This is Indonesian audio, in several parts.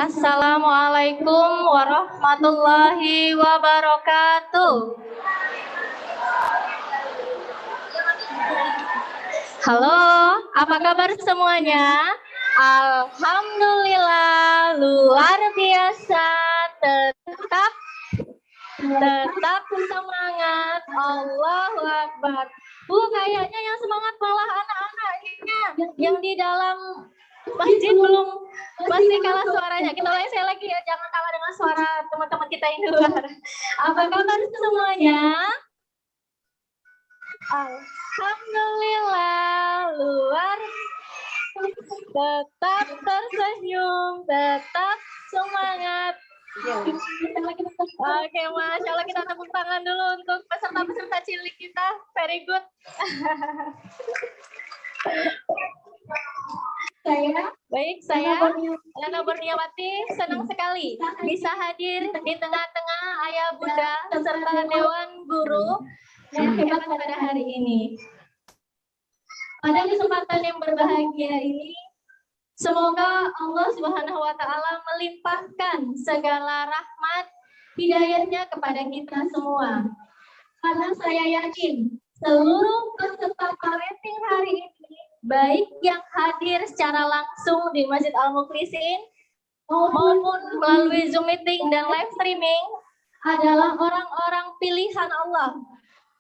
Assalamualaikum warahmatullahi wabarakatuh. Halo, apa kabar semuanya? Alhamdulillah, luar biasa. Tetap semangat. Allahu Akbar. Kayaknya yang semangat malah anak-anaknya yang di dalam masjid belum, masih kalah suaranya. Kita ulangi saya lagi ya, jangan kalah dengan suara teman-teman kita yang di luar. Apa kabar semuanya? Alhamdulillah, luar. Tetap tersenyum, tetap semangat. Oke, Masya Allah, kita tepuk tangan dulu untuk peserta-peserta cilik kita. Very good. Saya Lana Berniawati, senang sekali bisa hadir di tengah-tengah ayah bunda serta dewan guru yang hebat pada hari ini. Pada kesempatan yang berbahagia ini, semoga Allah Subhanahu wa Ta'ala melimpahkan segala rahmat hidayahnya kepada kita semua. Karena saya yakin seluruh peserta parenting hari ini, baik yang hadir secara langsung di Masjid Al-Mukhlisin maupun melalui Zoom meeting dan live streaming, adalah orang-orang pilihan Allah.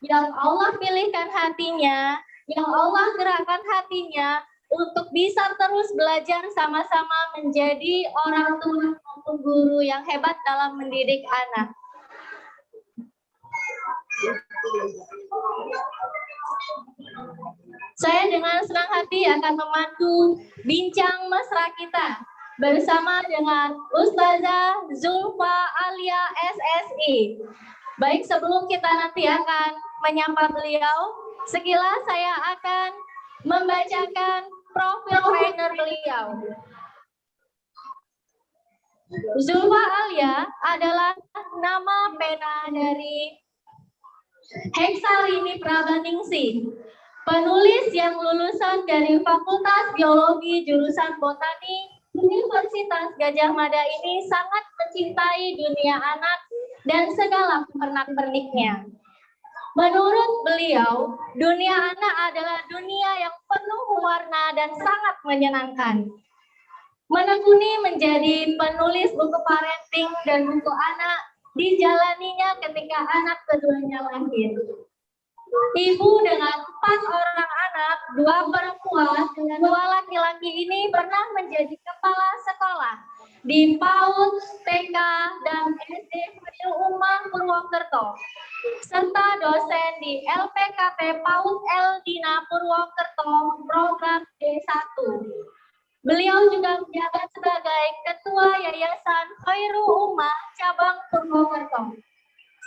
Yang Allah pilihkan hatinya, yang Allah gerakkan hatinya untuk bisa terus belajar sama-sama menjadi orang tua maupun guru yang hebat dalam mendidik anak. Saya dengan senang hati akan memandu bincang mesra kita bersama dengan Ustazah Zulfa Alia SSI. Baik, sebelum kita nanti akan menyapa beliau, sekilas saya akan membacakan profil trainer beliau. Zulfa Alia adalah nama pena dari Heksalini Prabaningsih, penulis yang lulusan dari Fakultas Biologi jurusan Botani Universitas Gajah Mada ini sangat mencintai dunia anak dan segala pernak-perniknya. Menurut beliau, dunia anak adalah dunia yang penuh warna dan sangat menyenangkan. Menekuni menjadi penulis buku parenting dan buku anak dijalaninya ketika anak keduanya lahir. Ibu dengan 4 orang anak, 2 perempuan dan 2 laki-laki ini pernah menjadi kepala sekolah di PAUD, TK, dan SD Khairul Ummah Purwokerto, serta dosen di LPKP PAUD Eldina Purwokerto program D1. Beliau juga menjabat sebagai Ketua Yayasan Khairul Ummah Cabang Purwokerto.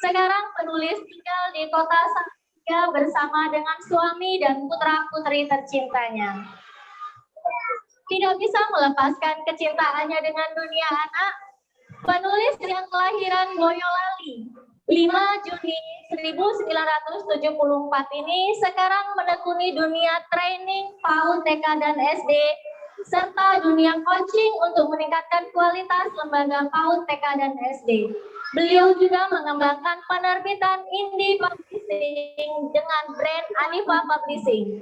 Sekarang penulis tinggal di kota Salatiga bersama dengan suami dan putra-putri tercintanya. Tidak bisa melepaskan kecintaannya dengan dunia anak, penulis yang kelahiran Boyolali 5 Juni 1974 ini sekarang menekuni dunia training PAUD, TK, dan SD, serta dunia coaching untuk meningkatkan kualitas lembaga PAUD, TK, dan SD. Beliau juga mengembangkan penerbitan indie publishing dengan brand Anifa Publishing.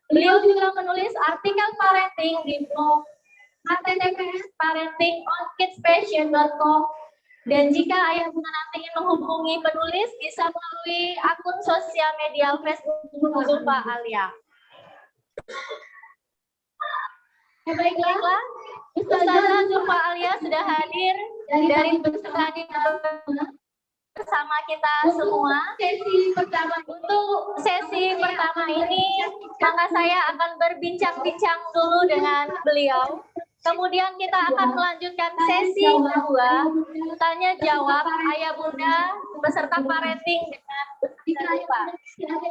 Beliau juga menulis artikel parenting di blog https parentingonKidsPassion.com, dan jika ayah bunda nanti ingin menghubungi penulis bisa melalui akun sosial media Facebook Zulfa Alia. Baiklah, Ustazah Zulfa Alia sudah hadir dari bersama kita semua. Untuk sesi pertama ini, maka saya akan berbincang-bincang dulu dengan beliau. Kemudian kita akan melanjutkan sesi kedua, tanya jawab ayah bunda beserta parenting dengan Zulfa.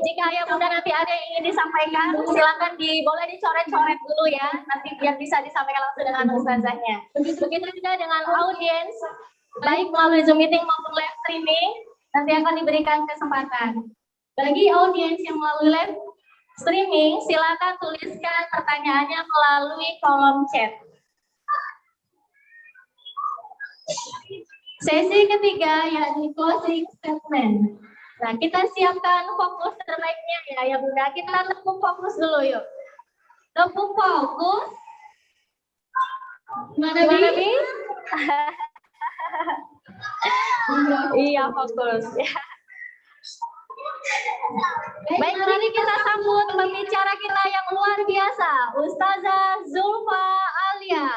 Jika ayah bunda nanti ada yang ingin disampaikan, silakan boleh dicoret-coret dulu ya, nanti biar bisa disampaikan langsung dengan ustazahnya. Begitu juga dengan audiens, baik melalui Zoom meeting maupun live streaming, nanti akan diberikan kesempatan. Bagi audiens yang melalui live streaming, silakan tuliskan pertanyaannya melalui kolom chat. Sesi ketiga yakni closing statement. Nah, kita siapkan fokus terbaiknya ya Bunda. Kita tepuk fokus dulu yuk. Tepuk fokus. Gimana Bi? Iya, fokus. Baik, mari kita sambut pembicara kita yang luar biasa, Ustazah Zulfa Alia.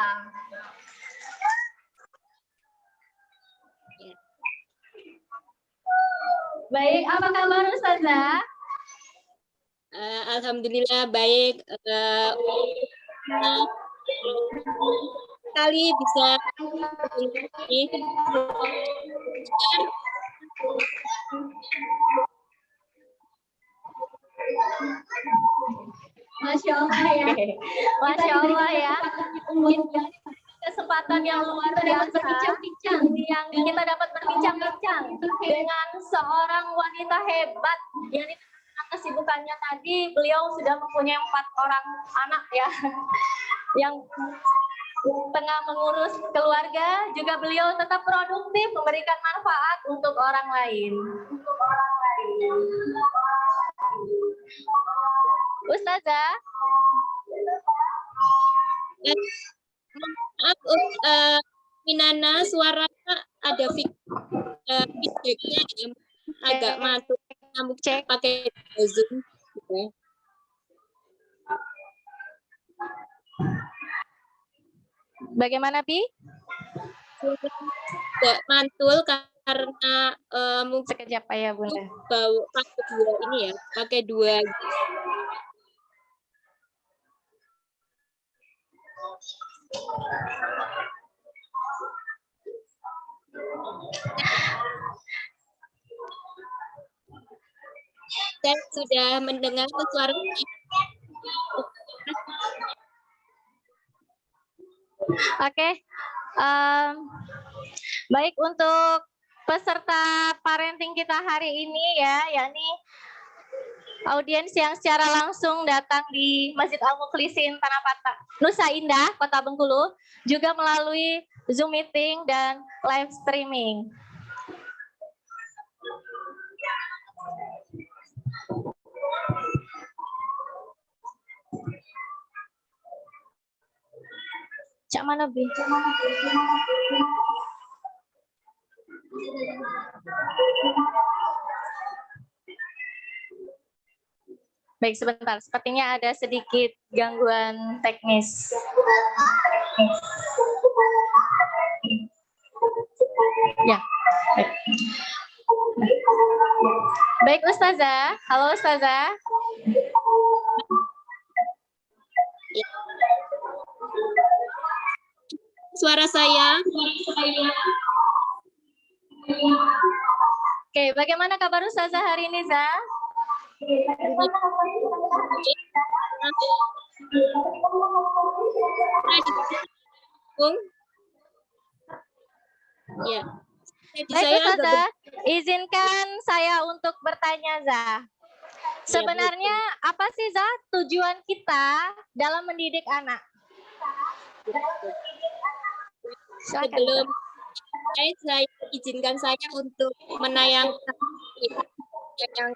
Baik, apa kabar Ustazah? Alhamdulillah baik. Kali bisa Masya Allah ya. Masya Allah ya. Kesempatan yang luar biasa yang kita dapat berbincang-bincang dengan seorang wanita hebat yang di tengah kesibukannya tadi beliau sudah mempunyai 4 orang anak ya yang tengah mengurus keluarga, juga beliau tetap produktif memberikan manfaat untuk orang lain. Ustazah, maaf, Minana, suaranya ada feedbacknya agak mantul. Kamu cek pakai Zoom. Gitu. Bagaimana Pi? Tidak mantul karena mungkin sekejap ya Bunda. Bau pakai 2 ini ya, pakai 2. Saya sudah mendengar suara. Oke, baik untuk peserta parenting kita hari ini ya, yakni audiens yang secara langsung datang di Masjid Al-Mukhlisin Tanah Patah, Nusa Indah, Kota Bengkulu, juga melalui Zoom meeting dan live streaming. Cak mana Bi? Baik, sebentar. Sepertinya ada sedikit gangguan teknis. Ya. Baik, Ustazah. Halo, Ustazah. Suara saya. Oke, bagaimana kabar Ustazah hari ini, Zah? Ya. Baik Ustazah, izinkan saya untuk bertanya Zah. Sebenarnya apa sih Zah tujuan kita dalam mendidik anak? Sebelum saya izinkan saya untuk menayangkan yang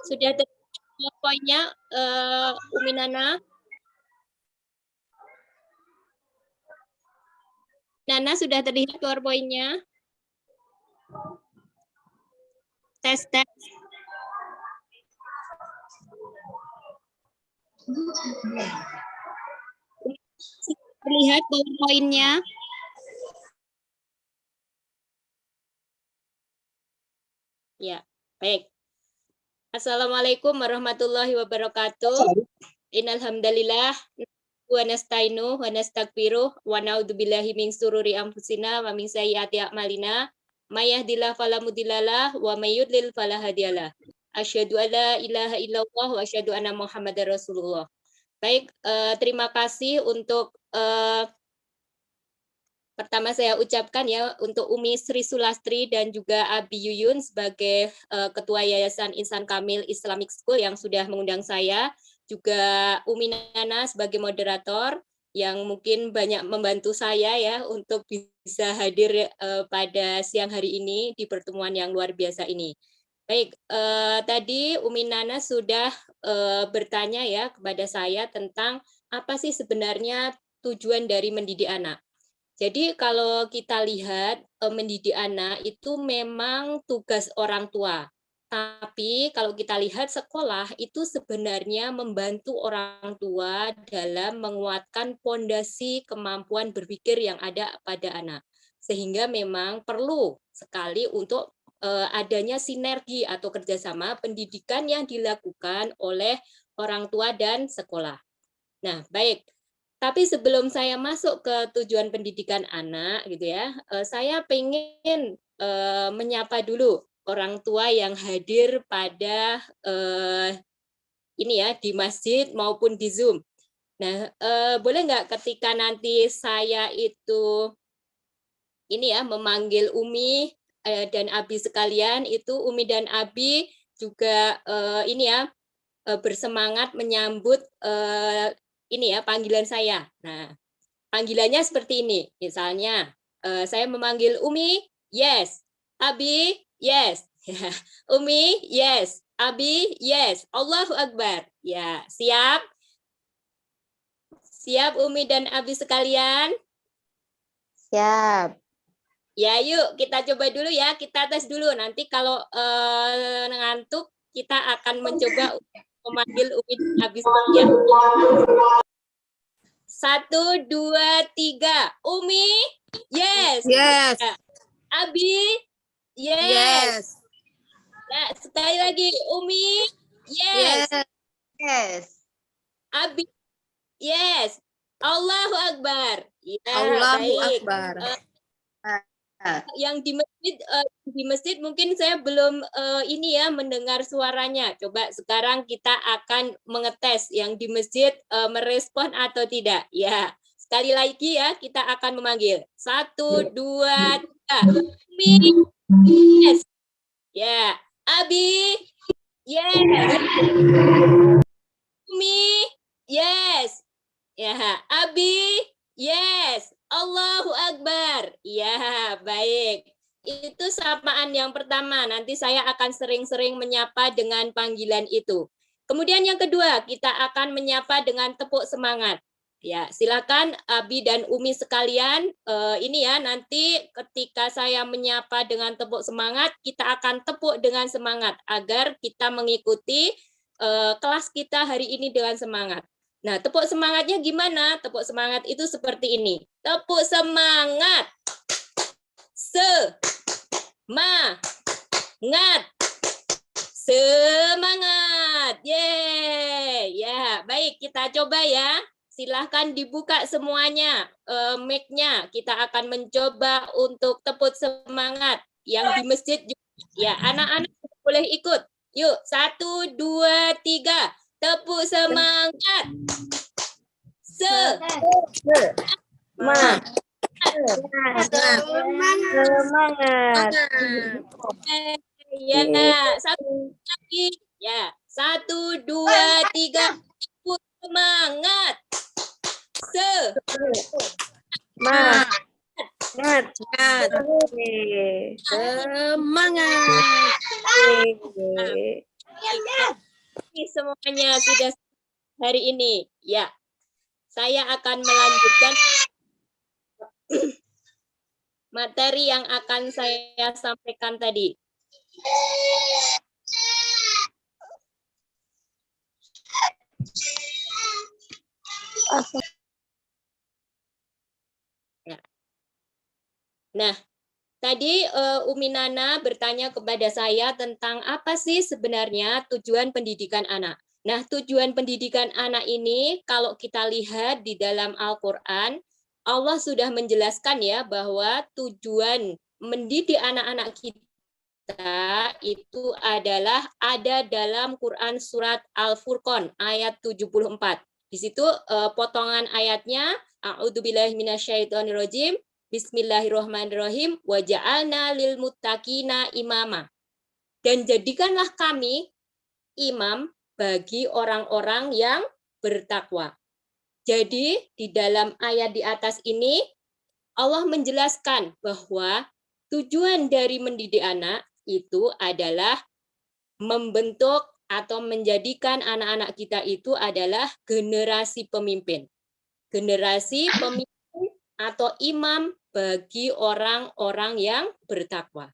sudah terlihat poinnya, Umi Nana. Nana sudah terlihat PowerPoint-nya. Tes. Terlihat PowerPoint-nya. Ya, baik. Assalamualaikum warahmatullahi wabarakatuh. Innal hamdalillah wa nasta'inu wa nastaghfiruh wa na'udzubillahi min syururi anfusina wa min sayyiati a'malina. May yahdihillahu fala mudhillalah wa may yudlil fala hadiyalah. Asyhadu an la ilaha illallah wa asyhadu anna Muhammadar Rasulullah. Baik, terima kasih untuk pertama saya ucapkan ya untuk Umi Sri Sulastri dan juga Abi Yuyun sebagai Ketua Yayasan Insan Kamil Islamic School yang sudah mengundang saya, juga Umi Nana sebagai moderator yang mungkin banyak membantu saya ya untuk bisa hadir pada siang hari ini di pertemuan yang luar biasa ini. Baik, tadi Umi Nana sudah bertanya ya kepada saya tentang apa sih sebenarnya tujuan dari mendidik anak. Jadi kalau kita lihat mendidik anak itu memang tugas orang tua. Tapi kalau kita lihat sekolah itu sebenarnya membantu orang tua dalam menguatkan fondasi kemampuan berpikir yang ada pada anak. Sehingga memang perlu sekali untuk adanya sinergi atau kerjasama pendidikan yang dilakukan oleh orang tua dan sekolah. Nah, baik. Tapi sebelum saya masuk ke tujuan pendidikan anak, gitu ya, saya pengen menyapa dulu orang tua yang hadir pada ini ya di masjid maupun di Zoom. Nah, boleh nggak ketika nanti saya itu ini ya memanggil Umi dan Abi sekalian, itu Umi dan Abi juga ini ya bersemangat menyambut ini ya panggilan saya. Nah, panggilannya seperti ini. Misalnya, saya memanggil Umi, yes. Abi, yes. Umi, yes. Abi, yes. Allahu Akbar. Ya, siap? Siap Umi dan Abi sekalian? Siap. Ya, yuk kita coba dulu ya. Kita tes dulu. Nanti kalau ngantuk, kita akan mencoba memanggil Umi dan Abi sekalian. 1, 2, 3. Umi, yes. Yes. Abi, yes. Yes. Nah, sekali lagi, Umi, yes. Yes. Abi, yes. Allahu Akbar. Ya, Allahu baik. Akbar. Yang di masjid mungkin saya belum ini ya mendengar suaranya. Coba sekarang kita akan mengetes yang di masjid merespon atau tidak. Ya, sekali lagi ya kita akan memanggil. 1, 2, 3. Umi, yes. Ya, Abi, yes. Umi, yes. Ya, Abi, yes. Allahu Akbar. Ya, baik. Itu sapaan yang pertama. Nanti saya akan sering-sering menyapa dengan panggilan itu. Kemudian yang kedua, kita akan menyapa dengan tepuk semangat. Ya, silakan Abi dan Umi sekalian. Ini ya, nanti ketika saya menyapa dengan tepuk semangat, kita akan tepuk dengan semangat agar kita mengikuti kelas kita hari ini dengan semangat. Nah, tepuk semangatnya gimana? Tepuk semangat itu seperti ini. Tepuk semangat. Semangat. Semangat. Yeay. Ya, baik. Kita coba ya. Silahkan dibuka semuanya mic-nya. Kita akan mencoba untuk tepuk semangat. Yang di masjid juga. Ya, anak-anak boleh ikut. Yuk, 1, 2, 3. Tepuk semangat. Semangat. Ya, satu lagi. Ya, 1, 2, 3. Tepuk semangat. Semangat. Ini semuanya sudah hari ini. Ya, saya akan melanjutkan materi yang akan saya sampaikan tadi. Ya. Nah, tadi Umi Nana bertanya kepada saya tentang apa sih sebenarnya tujuan pendidikan anak. Nah, tujuan pendidikan anak ini kalau kita lihat di dalam Al-Qur'an, Allah sudah menjelaskan ya bahwa tujuan mendidik anak-anak kita itu adalah ada dalam Quran surat Al-Furqan ayat 74. Di situ potongan ayatnya, A'udzubillahi minasyaitonirrajim, Bismillahirrahmanirrahim. Wa ja'alna lil muttaqina imama. Dan jadikanlah kami imam bagi orang-orang yang bertakwa. Jadi di dalam ayat di atas ini Allah menjelaskan bahwa tujuan dari mendidik anak itu adalah membentuk atau menjadikan anak-anak kita itu adalah generasi pemimpin. Generasi pemimpin atau imam bagi orang-orang yang bertakwa.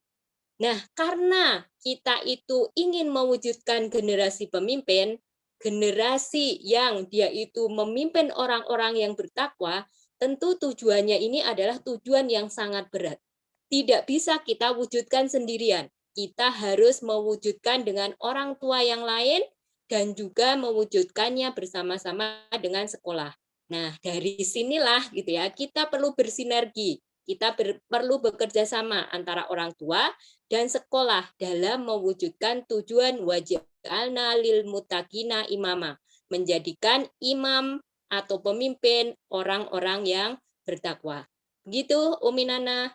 Nah, karena kita itu ingin mewujudkan generasi pemimpin, generasi yang dia itu memimpin orang-orang yang bertakwa, tentu tujuannya ini adalah tujuan yang sangat berat. Tidak bisa kita wujudkan sendirian. Kita harus mewujudkan dengan orang tua yang lain dan juga mewujudkannya bersama-sama dengan sekolah. Nah, dari sinilah gitu ya, kita perlu bersinergi. Kita perlu bekerja sama antara orang tua dan sekolah dalam mewujudkan tujuan waj'alna lil muttaqina imama, menjadikan imam atau pemimpin orang-orang yang bertakwa. Begitu Umi Nana.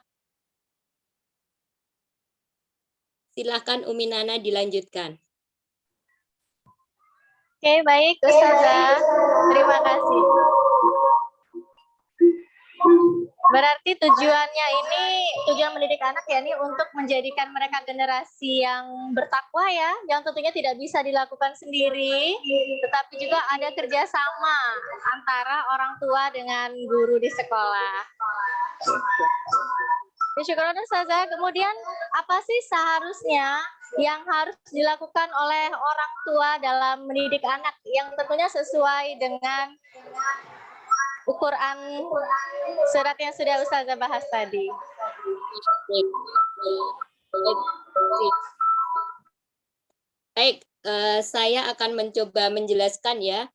Silakan Umi Nana dilanjutkan. Oke, baik Ustazah. Terima kasih. Berarti tujuannya ini, tujuan mendidik anak ya ini untuk menjadikan mereka generasi yang bertakwa ya, yang tentunya tidak bisa dilakukan sendiri, tetapi juga ada kerjasama antara orang tua dengan guru di sekolah. Syukur Ustazah. Kemudian apa sih seharusnya yang harus dilakukan oleh orang tua dalam mendidik anak yang tentunya sesuai dengan Quran surat yang sudah Ustazah bahas tadi? Baik, saya akan mencoba menjelaskan ya.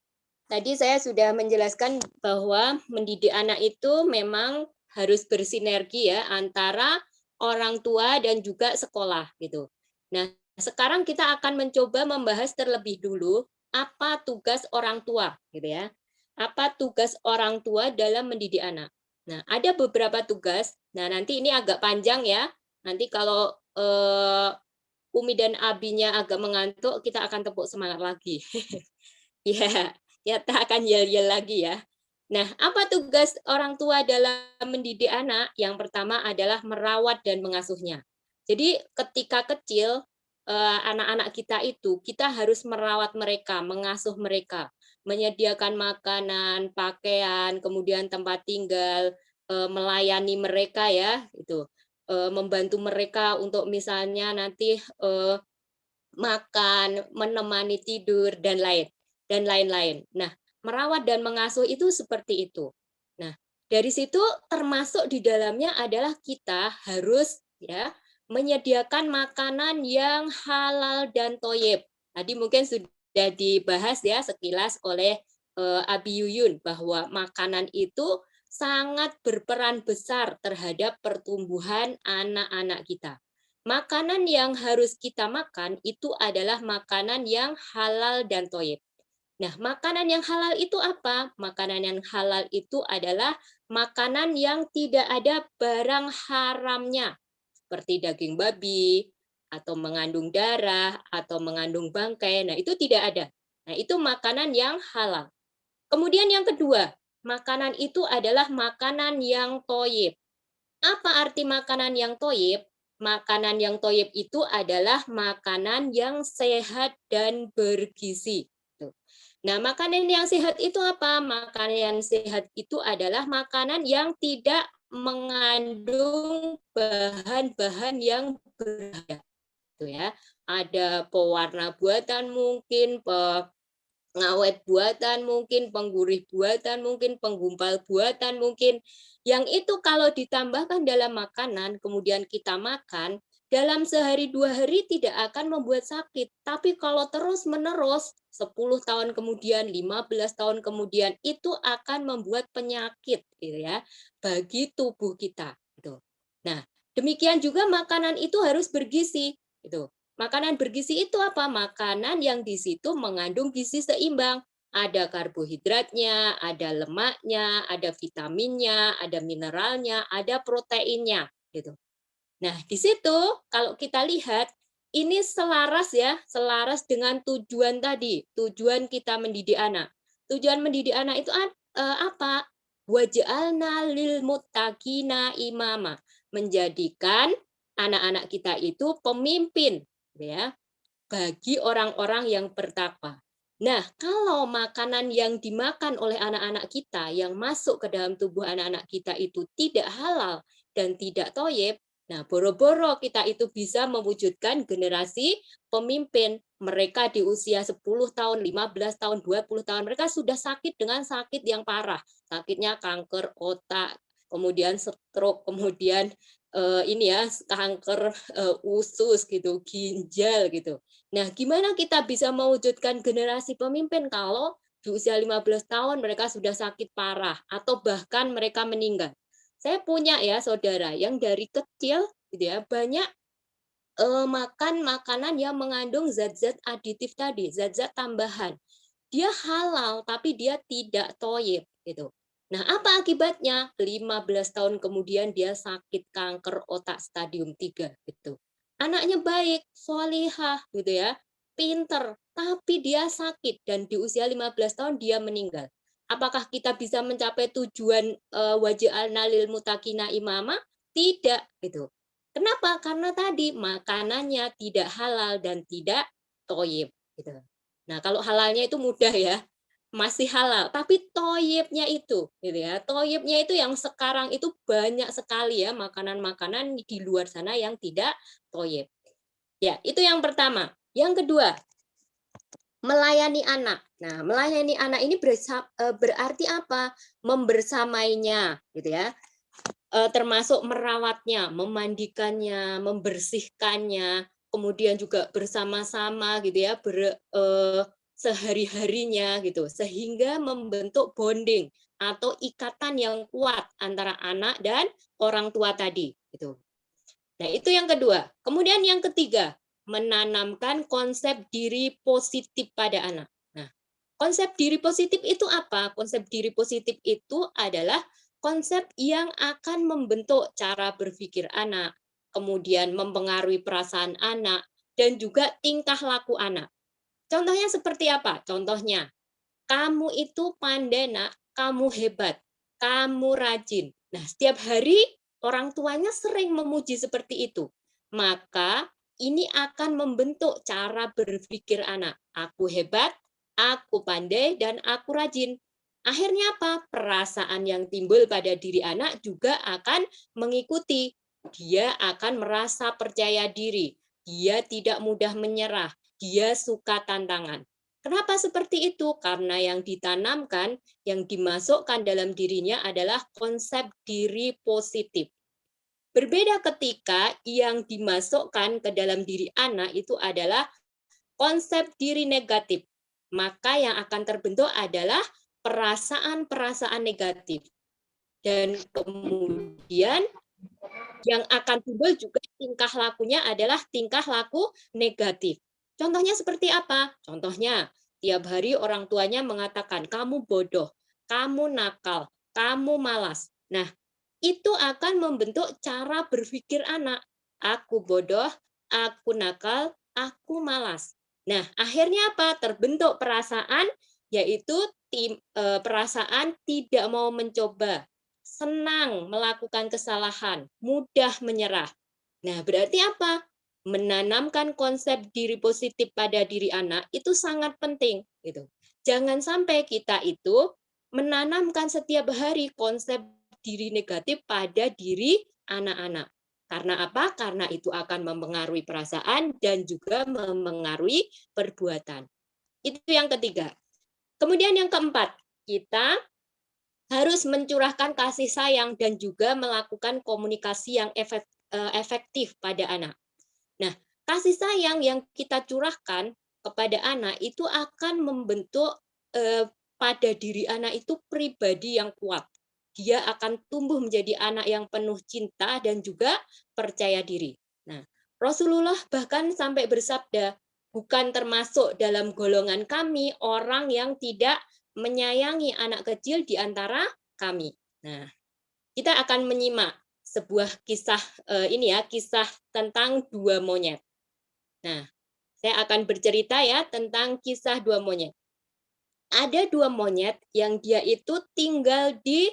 Tadi saya sudah menjelaskan bahwa mendidik anak itu memang harus bersinergi ya antara orang tua dan juga sekolah gitu. Nah, sekarang kita akan mencoba membahas terlebih dulu apa tugas orang tua gitu ya. Apa tugas orang tua dalam mendidik anak. Nah, ada beberapa tugas. Nah, nanti ini agak panjang ya. Nanti kalau Umi dan Abinya agak mengantuk, kita akan tepuk semangat lagi. Ya, kita akan yel-yel lagi ya. Nah, apa tugas orang tua dalam mendidik anak? Yang pertama adalah merawat dan mengasuhnya. Jadi ketika kecil, anak-anak kita itu, kita harus merawat mereka, mengasuh mereka, menyediakan makanan, pakaian, kemudian tempat tinggal, melayani mereka ya, itu, membantu mereka untuk misalnya nanti makan, menemani tidur dan lain-lain. Nah, merawat dan mengasuh itu seperti itu. Nah, dari situ termasuk di dalamnya adalah kita harus ya menyediakan makanan yang halal dan thoyyib. Tadi mungkin sudah dibahas ya sekilas oleh Abi Yuyun bahwa makanan itu sangat berperan besar terhadap pertumbuhan anak-anak kita. Makanan yang harus kita makan itu adalah makanan yang halal dan thoyyib. Nah, makanan yang halal itu apa? Makanan yang halal itu adalah makanan yang tidak ada barang haramnya, seperti daging babi, atau mengandung darah, atau mengandung bangkai. Nah, itu tidak ada. Nah, itu makanan yang halal. Kemudian yang kedua, makanan itu adalah makanan yang thoyyib. Apa arti makanan yang thoyyib? Makanan yang thoyyib itu adalah makanan yang sehat dan bergizi. Nah, makanan yang sehat itu apa? Makanan yang sehat itu adalah makanan yang tidak mengandung bahan-bahan yang berbahaya. Gitu ya. Ada pewarna buatan mungkin, pengawet buatan mungkin, penggurih buatan mungkin, penggumpal buatan mungkin. Yang itu kalau ditambahkan dalam makanan, kemudian kita makan, dalam sehari 2 hari tidak akan membuat sakit. Tapi kalau terus-menerus, 10 tahun kemudian, 15 tahun kemudian, itu akan membuat penyakit gitu ya, bagi tubuh kita. Gitu. Nah, demikian juga makanan itu harus bergizi. Gitu. Makanan bergizi itu apa? Makanan yang di situ mengandung gizi seimbang. Ada karbohidratnya, ada lemaknya, ada vitaminnya, ada mineralnya, ada proteinnya gitu. Nah, di situ kalau kita lihat ini selaras ya, selaras dengan tujuan tadi, tujuan kita mendidik anak. Tujuan mendidik anak itu apa? Waj'alna lil muttaqina imama, menjadikan anak-anak kita itu pemimpin ya bagi orang-orang yang bertakwa. Nah, kalau makanan yang dimakan oleh anak-anak kita yang masuk ke dalam tubuh anak-anak kita itu tidak halal dan tidak toyib, nah boro-boro kita itu bisa mewujudkan generasi pemimpin. Mereka di usia 10 tahun, 15 tahun, 20 tahun, mereka sudah sakit dengan sakit yang parah. Sakitnya kanker otak, kemudian stroke, kemudian ini ya kanker usus gitu, ginjal gitu. Nah, gimana kita bisa mewujudkan generasi pemimpin kalau di usia 15 tahun mereka sudah sakit parah atau bahkan mereka meninggal? Saya punya ya saudara yang dari kecil gitu ya banyak makan makanan yang mengandung zat-zat aditif tadi, zat-zat tambahan. Dia halal tapi dia tidak toyib gitu. Nah, apa akibatnya? 15 tahun kemudian dia sakit kanker otak stadium 3 gitu. Anaknya baik, solihah gitu ya, pinter, tapi dia sakit dan di usia 15 tahun dia meninggal. Apakah kita bisa mencapai tujuan waj'alna lil muttaqina imama? Tidak gitu. Kenapa? Karena tadi makanannya tidak halal dan tidak toyib gitu. Nah, kalau halalnya itu mudah ya, masih halal, tapi toyibnya itu, gitu ya. Toyibnya itu yang sekarang itu banyak sekali ya makanan-makanan di luar sana yang tidak toyib. Ya, itu yang pertama. Yang kedua, melayani anak. Nah, melayani anak ini berarti apa? Membersamainya, gitu ya. Termasuk merawatnya, memandikannya, membersihkannya, kemudian juga bersama-sama gitu ya, sehari-harinya gitu, sehingga membentuk bonding atau ikatan yang kuat antara anak dan orang tua tadi gitu. Nah, itu yang kedua. Kemudian yang ketiga, menanamkan konsep diri positif pada anak. Nah, konsep diri positif itu apa? Konsep diri positif itu adalah konsep yang akan membentuk cara berpikir anak, kemudian mempengaruhi perasaan anak, dan juga tingkah laku anak. Contohnya seperti apa? Contohnya, kamu itu pandai nak, kamu hebat, kamu rajin. Nah, setiap hari orang tuanya sering memuji seperti itu. Maka ini akan membentuk cara berpikir anak. Aku hebat, aku pandai, dan aku rajin. Akhirnya apa? Perasaan yang timbul pada diri anak juga akan mengikuti. Dia akan merasa percaya diri. Dia tidak mudah menyerah. Dia suka tantangan. Kenapa seperti itu? Karena yang ditanamkan, yang dimasukkan dalam dirinya adalah konsep diri positif. Berbeda ketika yang dimasukkan ke dalam diri anak itu adalah konsep diri negatif. Maka yang akan terbentuk adalah perasaan-perasaan negatif. Dan kemudian yang akan timbul juga tingkah lakunya adalah tingkah laku negatif. Contohnya seperti apa? Contohnya, tiap hari orang tuanya mengatakan, kamu bodoh, kamu nakal, kamu malas. Nah, itu akan membentuk cara berpikir anak. Aku bodoh, aku nakal, aku malas. Nah, akhirnya apa? Terbentuk perasaan, yaitu perasaan tidak mau mencoba, senang melakukan kesalahan, mudah menyerah. Nah, berarti apa? Menanamkan konsep diri positif pada diri anak itu sangat penting gitu. Jangan sampai kita itu menanamkan setiap hari konsep diri negatif pada diri anak-anak. Karena apa? Karena itu akan mempengaruhi perasaan dan juga mempengaruhi perbuatan. Itu yang ketiga. Kemudian yang keempat, kita harus mencurahkan kasih sayang dan juga melakukan komunikasi yang efektif pada anak. Nah, kasih sayang yang kita curahkan kepada anak itu akan membentuk pada diri anak itu pribadi yang kuat. Dia akan tumbuh menjadi anak yang penuh cinta dan juga percaya diri. Nah, Rasulullah bahkan sampai bersabda, bukan termasuk dalam golongan kami orang yang tidak menyayangi anak kecil di antara kami. Nah, kita akan menyimak sebuah kisah ini ya, kisah tentang dua monyet. Nah, saya akan bercerita ya tentang kisah dua monyet. Ada dua monyet yang dia itu tinggal di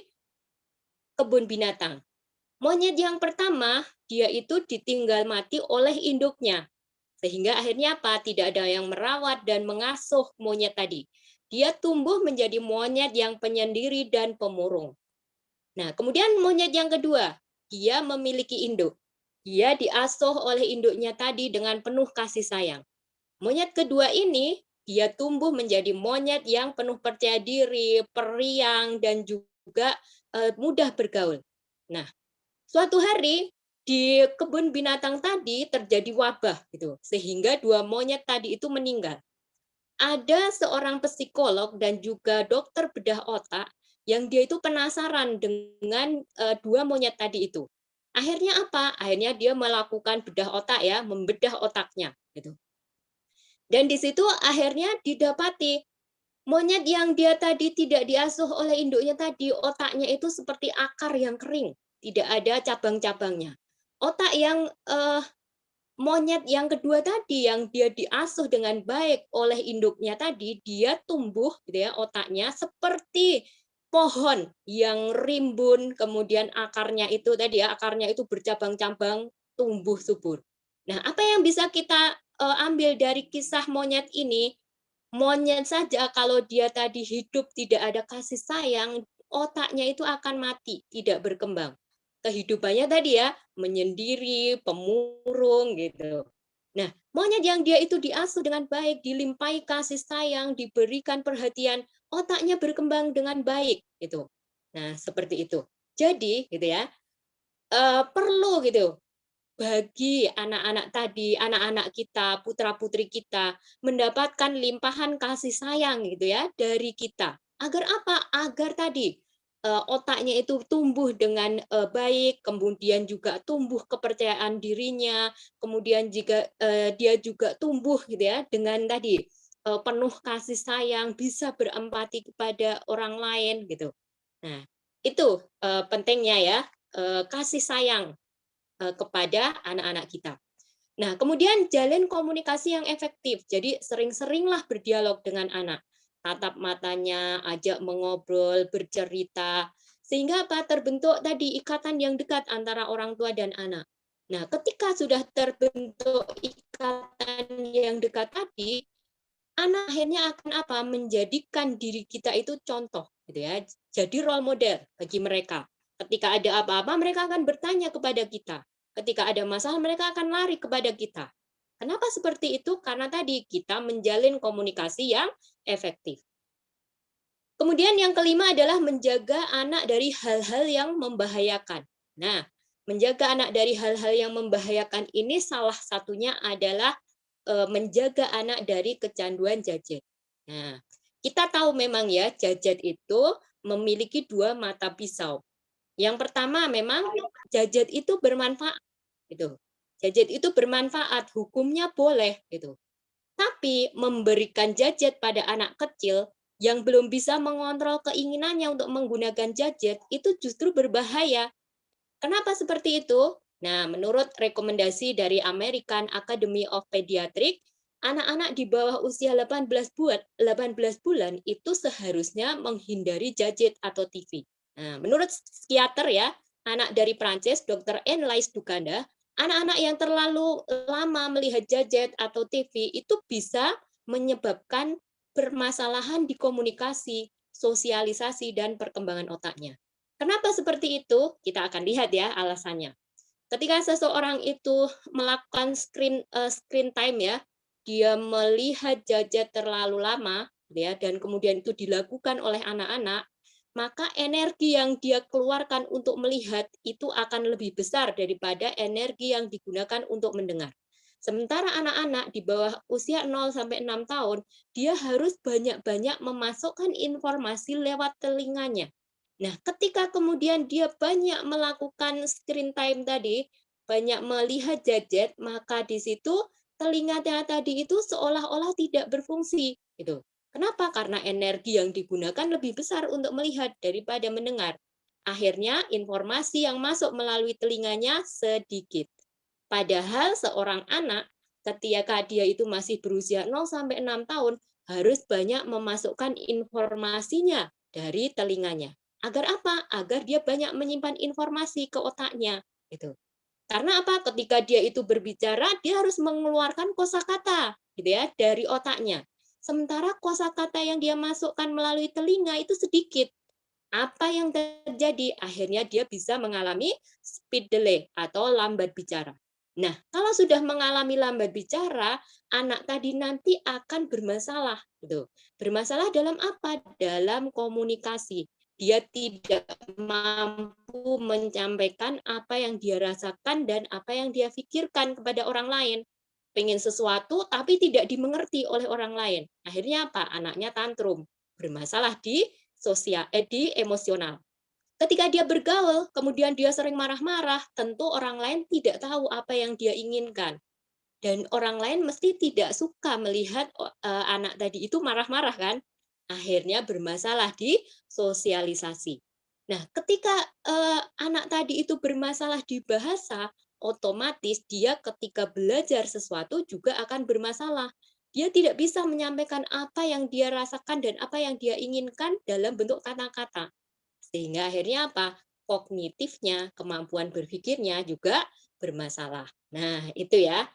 kebun binatang. Monyet yang pertama, dia itu ditinggal mati oleh induknya. Sehingga akhirnya apa? Tidak ada yang merawat dan mengasuh monyet tadi. Dia tumbuh menjadi monyet yang penyendiri dan pemurung. Nah, kemudian monyet yang kedua, dia memiliki induk. Dia diasuh oleh induknya tadi dengan penuh kasih sayang. Monyet kedua ini, dia tumbuh menjadi monyet yang penuh percaya diri, periang, dan juga mudah bergaul. Nah, suatu hari di kebun binatang tadi terjadi wabah gitu, sehingga dua monyet tadi itu meninggal. Ada seorang psikolog dan juga dokter bedah otak yang dia itu penasaran dengan dua monyet tadi itu. Akhirnya apa? Akhirnya dia melakukan bedah otak ya, membedah otaknya gitu. Dan di situ akhirnya didapati monyet yang dia tadi tidak diasuh oleh induknya tadi, otaknya itu seperti akar yang kering, tidak ada cabang-cabangnya. Otak yang monyet yang kedua tadi, yang dia diasuh dengan baik oleh induknya tadi, dia tumbuh gitu ya, otaknya seperti pohon yang rimbun, kemudian akarnya itu tadi ya, akarnya itu bercabang-cabang, tumbuh subur. Nah, apa yang bisa kita ambil dari kisah monyet ini? Monyet saja kalau dia tadi hidup tidak ada kasih sayang, otaknya itu akan mati, tidak berkembang. Kehidupannya tadi ya, menyendiri, pemurung gitu. Nah, monyet yang dia itu diasuh dengan baik, dilimpahi kasih sayang, diberikan perhatian, otaknya berkembang dengan baik gitu. Nah, seperti itu. Jadi gitu ya, perlu gitu bagi anak-anak tadi, anak-anak kita, putra-putri kita, mendapatkan limpahan kasih sayang gitu ya dari kita. Agar apa? Agar tadi otaknya itu tumbuh dengan baik, kemudian juga tumbuh kepercayaan dirinya, kemudian jika dia juga tumbuh gitu ya dengan tadi penuh kasih sayang, bisa berempati kepada orang lain gitu. Nah, itu pentingnya ya, kasih sayang kepada anak-anak kita. Nah, kemudian jalin komunikasi yang efektif. Jadi sering-seringlah berdialog dengan anak. Tatap matanya, ajak mengobrol, bercerita. Sehingga apa? Terbentuk tadi ikatan yang dekat antara orang tua dan anak. Nah, ketika sudah terbentuk ikatan yang dekat tadi, anak akhirnya akan apa? Menjadikan diri kita itu contoh, gitu ya. Jadi role model bagi mereka. Ketika ada apa-apa, mereka akan bertanya kepada kita. Ketika ada masalah, mereka akan lari kepada kita. Kenapa seperti itu? Karena tadi kita menjalin komunikasi yang efektif. Kemudian yang kelima adalah menjaga anak dari hal-hal yang membahayakan. Nah, menjaga anak dari hal-hal yang membahayakan ini salah satunya adalah menjaga anak dari kecanduan gadget. Nah, kita tahu memang ya gadget itu memiliki dua mata pisau. Yang pertama memang gadget itu bermanfaat gitu. Gadget itu bermanfaat, hukumnya boleh gitu. Tapi memberikan gadget pada anak kecil yang belum bisa mengontrol keinginannya untuk menggunakan gadget itu justru berbahaya. Kenapa seperti itu? Nah, menurut rekomendasi dari American Academy of Pediatrics, anak-anak di bawah usia 18 bulan itu seharusnya menghindari gadget atau TV. Nah, menurut psikiater ya, anak dari Prancis, Dr. Anne-Lise Duganda, anak-anak yang terlalu lama melihat gadget atau TV itu bisa menyebabkan permasalahan di komunikasi, sosialisasi, dan perkembangan otaknya. Kenapa seperti itu? Kita akan lihat ya alasannya. Ketika seseorang itu melakukan screen time ya, dia melihat gadget terlalu lama ya dan kemudian itu dilakukan oleh anak-anak, maka energi yang dia keluarkan untuk melihat itu akan lebih besar daripada energi yang digunakan untuk mendengar. Sementara anak-anak di bawah usia 0 sampai 6 tahun, dia harus banyak-banyak memasukkan informasi lewat telinganya. Nah, ketika kemudian dia banyak melakukan screen time tadi, banyak melihat gadget, maka di situ telinganya tadi itu seolah-olah tidak berfungsi gitu. Kenapa? Karena energi yang digunakan lebih besar untuk melihat daripada mendengar. Akhirnya informasi yang masuk melalui telinganya sedikit. Padahal seorang anak ketika dia itu masih berusia 0 sampai 6 tahun harus banyak memasukkan informasinya dari telinganya. Agar apa? Agar dia banyak menyimpan informasi ke otaknya gitu. Karena apa? Ketika dia itu berbicara, dia harus mengeluarkan kosakata gitu ya dari otaknya. Sementara kosakata yang dia masukkan melalui telinga itu sedikit. Apa yang terjadi? Akhirnya dia bisa mengalami speed delay atau lambat bicara. Nah, kalau sudah mengalami lambat bicara, anak tadi nanti akan bermasalah gitu. Bermasalah dalam apa? Dalam komunikasi. Dia tidak mampu menyampaikan apa yang dia rasakan dan apa yang dia pikirkan kepada orang lain. Pengen sesuatu tapi tidak dimengerti oleh orang lain. Akhirnya apa? Anaknya tantrum, bermasalah di di emosional. Ketika dia bergaul, kemudian dia sering marah-marah, tentu orang lain tidak tahu apa yang dia inginkan. Dan orang lain mesti tidak suka melihat anak tadi itu marah-marah kan? Akhirnya bermasalah di sosialisasi. Nah, ketika anak tadi itu bermasalah di bahasa, otomatis dia ketika belajar sesuatu juga akan bermasalah. Dia tidak bisa menyampaikan apa yang dia rasakan dan apa yang dia inginkan dalam bentuk kata-kata. Sehingga akhirnya apa? Kognitifnya, kemampuan berpikirnya juga bermasalah. Nah, itu ya.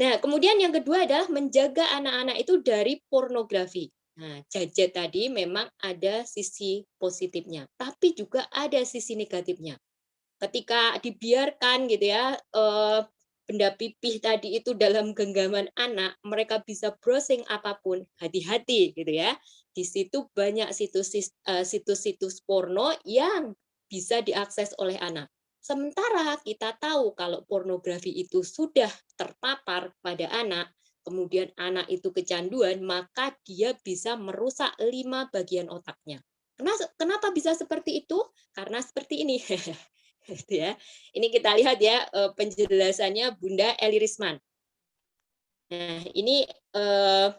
Nah, kemudian yang kedua adalah menjaga anak-anak itu dari pornografi. Nah, gadget tadi memang ada sisi positifnya, tapi juga ada sisi negatifnya. Ketika dibiarkan gitu ya, benda pipih tadi itu dalam genggaman anak, mereka bisa browsing apapun, hati-hati gitu ya. Di situ banyak situs-situs porno yang bisa diakses oleh anak. Sementara kita tahu kalau pornografi itu sudah terpapar pada anak, kemudian anak itu kecanduan, maka dia bisa merusak 5 bagian otaknya. Kenapa bisa seperti itu? Karena seperti ini. Gitu ya. Ini kita lihat ya penjelasannya Bunda Eli Risman. Nah, ini 5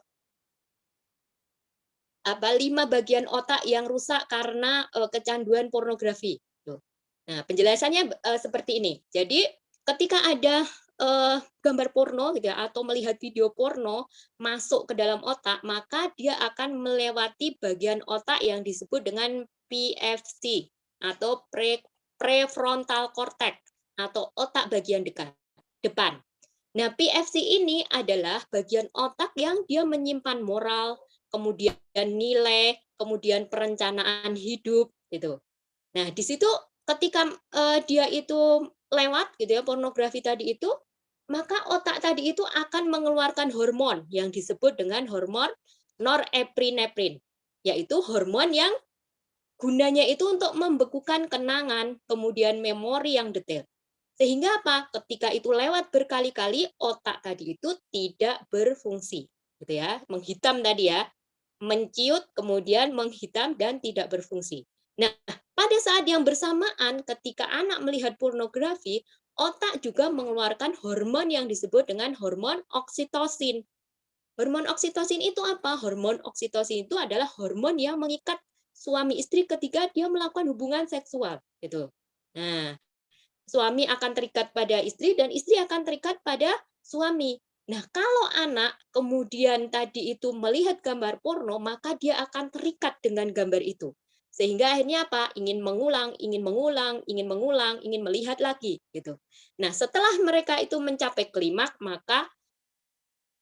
bagian otak yang rusak karena kecanduan pornografi. Nah, penjelasannya seperti ini. Jadi, ketika ada gambar porno gitu ya, atau melihat video porno masuk ke dalam otak, maka dia akan melewati bagian otak yang disebut dengan PFC atau prefrontal cortex atau otak bagian depan. Nah, PFC ini adalah bagian otak yang dia menyimpan moral, kemudian nilai, kemudian perencanaan hidup gitu. Nah, di situ ketika dia itu lewat gitu ya pornografi tadi itu, maka otak tadi itu akan mengeluarkan hormon yang disebut dengan hormon norepinefrin, yaitu hormon yang gunanya itu untuk membekukan kenangan, kemudian memori yang detail. Sehingga apa? Ketika itu lewat berkali-kali, otak tadi itu tidak berfungsi, gitu ya. Menghitam tadi ya, menciut, kemudian menghitam dan tidak berfungsi. Nah, pada saat yang bersamaan ketika anak melihat pornografi, otak juga mengeluarkan hormon yang disebut dengan hormon oksitosin. Hormon oksitosin itu apa? Hormon oksitosin itu adalah hormon yang mengikat suami istri ketika dia melakukan hubungan seksual, gitu. Nah, suami akan terikat pada istri dan istri akan terikat pada suami. Nah, kalau anak kemudian tadi itu melihat gambar porno, maka dia akan terikat dengan gambar itu. Sehingga akhirnya apa? Ingin mengulang, ingin mengulang, ingin mengulang, ingin melihat lagi gitu. Nah, setelah mereka itu mencapai klimaks, maka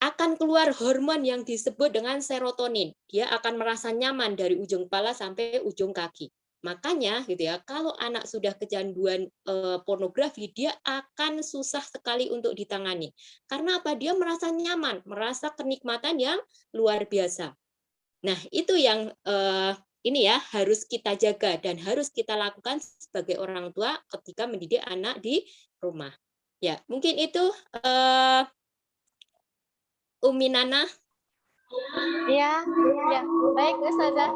akan keluar hormon yang disebut dengan serotonin. Dia akan merasa nyaman dari ujung kepala sampai ujung kaki. Makanya gitu ya, kalau anak sudah kecanduan pornografi, dia akan susah sekali untuk ditangani. Karena apa? Dia merasa nyaman, merasa kenikmatan yang luar biasa. Nah, itu yang ini ya harus kita jaga dan harus kita lakukan sebagai orang tua ketika mendidik anak di rumah. Ya, mungkin itu Umi Nana. Ya, ya. Baik, Ustazah.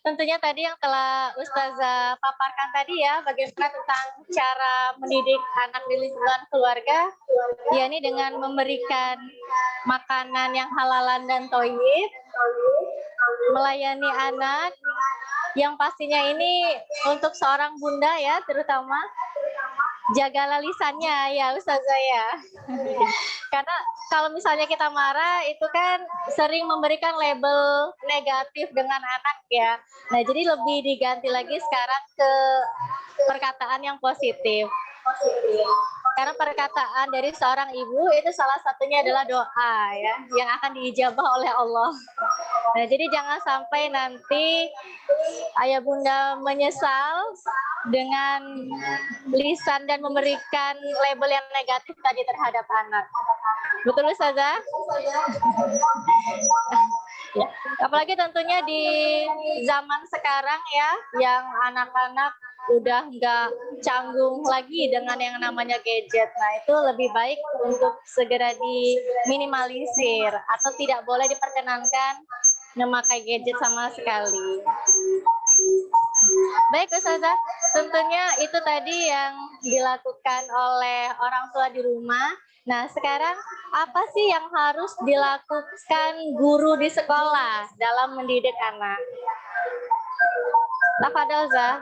tentunya tadi yang telah Ustazah paparkan tadi ya, bagaimana tentang cara mendidik anak di lingkungan keluarga, yakni dengan memberikan makanan yang halalan dan thoyyib, melayani anak, yang pastinya ini untuk seorang bunda ya, terutama jagalah lisannya ya Ustazah ya. Karena kalau misalnya kita marah itu kan sering memberikan label negatif dengan anak ya. Nah, jadi lebih diganti lagi sekarang ke perkataan yang positif. Karena perkataan dari seorang ibu itu salah satunya adalah doa ya, yang akan diijabah oleh Allah. Nah, jadi jangan sampai nanti ayah bunda menyesal dengan lisan dan memberikan label yang negatif tadi terhadap anak. Betul Ustazah? Ya. Apalagi tentunya di zaman sekarang ya, yang anak-anak udah nggak canggung lagi dengan yang namanya gadget. Nah, itu lebih baik untuk segera diminimalisir atau tidak boleh diperkenankan memakai gadget sama sekali. Baik Ustazah, tentunya itu tadi yang dilakukan oleh orang tua di rumah. Nah, sekarang apa sih yang harus dilakukan guru di sekolah dalam mendidik anak? Tafadhol, Zah.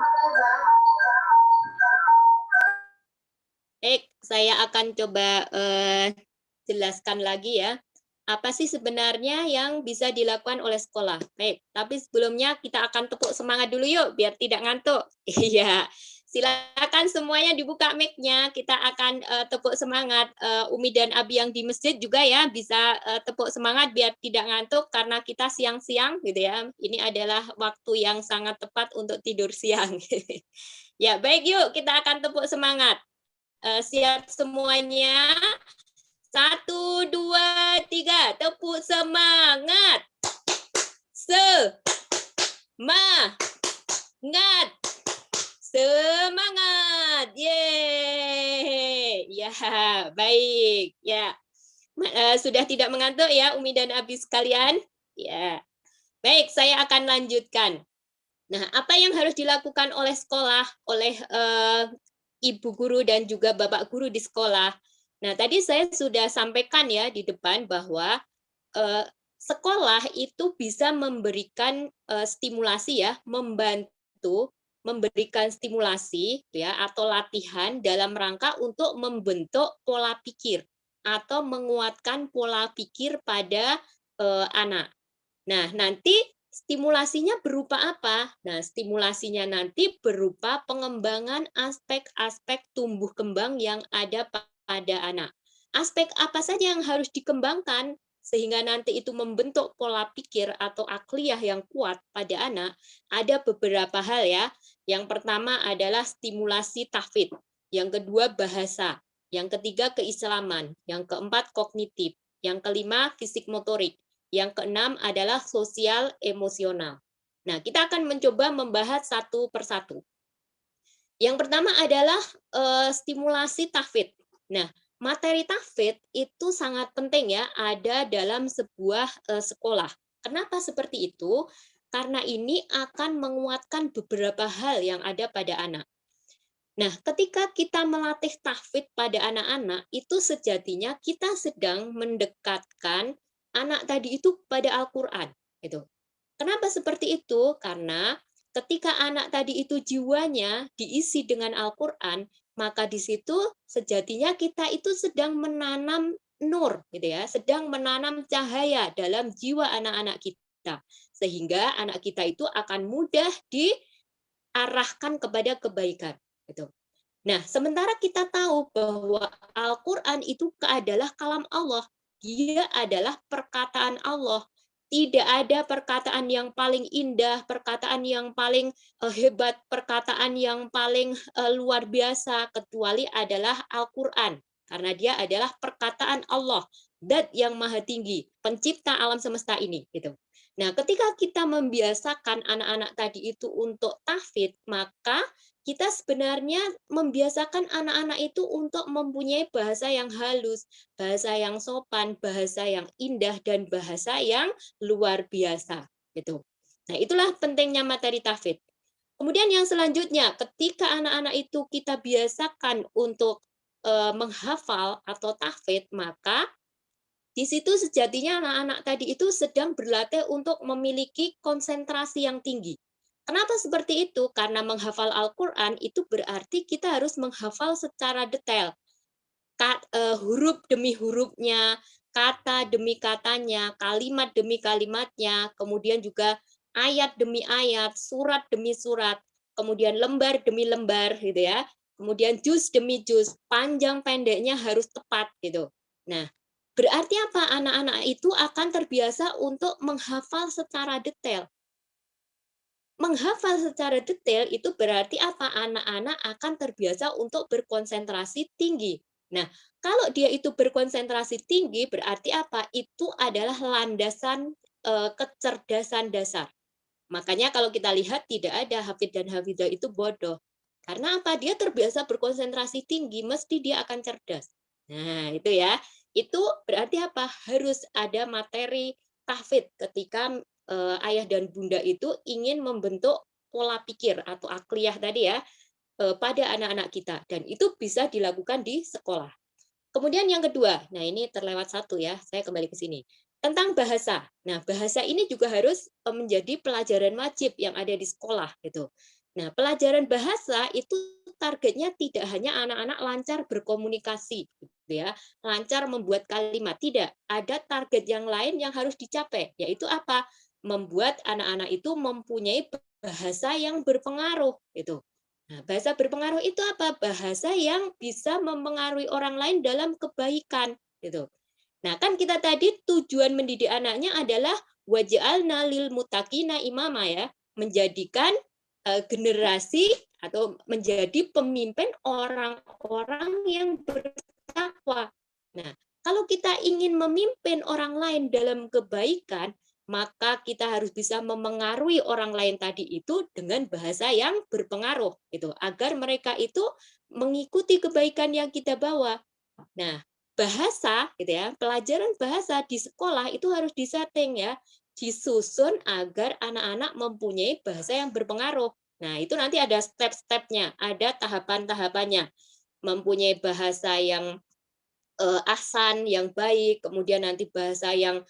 Saya akan coba jelaskan lagi ya. Apa sih sebenarnya yang bisa dilakukan oleh sekolah? Baik, tapi sebelumnya kita akan tepuk semangat dulu yuk, biar tidak ngantuk. Iya, silakan semuanya dibuka mic-nya. Kita akan tepuk semangat. Umi dan Abi yang di masjid juga ya, bisa tepuk semangat biar tidak ngantuk karena kita siang-siang gitu ya. Ini adalah waktu yang sangat tepat untuk tidur siang. Ya, baik yuk, kita akan tepuk semangat. Siap semuanya? 1, 2, 3, tepuk semangat. Semangat. Semangat. Yeay. Ya, baik. Ya. Sudah tidak mengantuk ya Umi dan Abi sekalian? Ya. Baik, saya akan lanjutkan. Nah, apa yang harus dilakukan oleh sekolah, oleh ibu guru dan juga bapak guru di sekolah? Nah, tadi saya sudah sampaikan ya di depan bahwa sekolah itu bisa memberikan stimulasi ya, membantu memberikan stimulasi ya atau latihan dalam rangka untuk membentuk pola pikir atau menguatkan pola pikir pada anak. Nah, nanti stimulasinya berupa apa? Nah, stimulasinya nanti berupa pengembangan aspek-aspek tumbuh kembang yang ada pada anak. Aspek apa saja yang harus dikembangkan sehingga nanti itu membentuk pola pikir atau akliyah yang kuat pada anak? Ada beberapa hal ya. Yang pertama adalah stimulasi tahfidz, yang kedua bahasa, yang ketiga keislaman, yang keempat kognitif, yang kelima fisik motorik, yang keenam adalah sosial emosional. Nah, kita akan mencoba membahas satu persatu. Yang pertama adalah stimulasi tahfidz. Nah, materi tahfidz itu sangat penting ya ada dalam sebuah sekolah. Kenapa seperti itu? Karena ini akan menguatkan beberapa hal yang ada pada anak. Nah, ketika kita melatih tahfidz pada anak-anak, itu sejatinya kita sedang mendekatkan anak tadi itu pada Al-Quran. Gitu. Kenapa seperti itu? Karena ketika anak tadi itu jiwanya diisi dengan Al-Quran, maka di situ sejatinya kita itu sedang menanam nur, gitu ya, sedang menanam cahaya dalam jiwa anak-anak kita, sehingga anak kita itu akan mudah diarahkan kepada kebaikan. Gitu. Nah, sementara kita tahu bahwa Al-Quran itu adalah kalam Allah, dia adalah perkataan Allah. Tidak ada perkataan yang paling indah, perkataan yang paling hebat, perkataan yang paling luar biasa, kecuali adalah Al-Quran. Karena dia adalah perkataan Allah, Dat yang maha tinggi, pencipta alam semesta ini. Gitu. Nah, ketika kita membiasakan anak-anak tadi itu untuk tahfidz, maka kita sebenarnya membiasakan anak-anak itu untuk mempunyai bahasa yang halus, bahasa yang sopan, bahasa yang indah, dan bahasa yang luar biasa. Gitu. Nah, itulah pentingnya materi tahfidz. Kemudian yang selanjutnya, ketika anak-anak itu kita biasakan untuk menghafal atau tahfidz, maka di situ sejatinya anak-anak tadi itu sedang berlatih untuk memiliki konsentrasi yang tinggi. Kenapa seperti itu? Karena menghafal Al-Quran itu berarti kita harus menghafal secara detail. Huruf demi hurufnya, kata demi katanya, kalimat demi kalimatnya, kemudian juga ayat demi ayat, surat demi surat, kemudian lembar demi lembar gitu ya. Kemudian juz demi juz, panjang pendeknya harus tepat gitu. Nah, berarti apa? Anak-anak itu akan terbiasa untuk menghafal secara detail. Menghafal secara detail itu berarti apa? Anak-anak akan terbiasa untuk berkonsentrasi tinggi. Nah, kalau dia itu berkonsentrasi tinggi berarti apa? Itu adalah landasan kecerdasan dasar. Makanya kalau kita lihat tidak ada hafid dan hafidzah itu bodoh. Karena apa? Dia terbiasa berkonsentrasi tinggi, mesti dia akan cerdas. Nah, itu ya. Itu berarti apa? Harus ada materi tahfidz ketika ayah dan bunda itu ingin membentuk pola pikir atau akliyah tadi ya pada anak-anak kita, dan itu bisa dilakukan di sekolah. Kemudian yang kedua, nah ini terlewat satu ya, saya kembali ke sini. Tentang bahasa. Nah, bahasa ini juga harus menjadi pelajaran wajib yang ada di sekolah gitu. Nah, pelajaran bahasa itu targetnya tidak hanya anak-anak lancar berkomunikasi gitu ya, lancar membuat kalimat, tidak. Ada target yang lain yang harus dicapai, yaitu apa? Membuat anak-anak itu mempunyai bahasa yang berpengaruh gitu. Nah, bahasa berpengaruh itu apa? Bahasa yang bisa mempengaruhi orang lain dalam kebaikan, gitu. Nah, kan kita tadi tujuan mendidik anaknya adalah waj'alna lil muttaqina imama ya, menjadikan generasi atau menjadi pemimpin orang-orang yang bertakwa. Nah, kalau kita ingin memimpin orang lain dalam kebaikan, maka kita harus bisa memengaruhi orang lain tadi itu dengan bahasa yang berpengaruh gitu agar mereka itu mengikuti kebaikan yang kita bawa. Nah, bahasa gitu ya, pelajaran bahasa di sekolah itu harus disetting ya, disusun agar anak-anak mempunyai bahasa yang berpengaruh. Nah, itu nanti ada step-stepnya, ada tahapan-tahapannya. Mempunyai bahasa yang ahsan, yang baik, kemudian nanti bahasa yang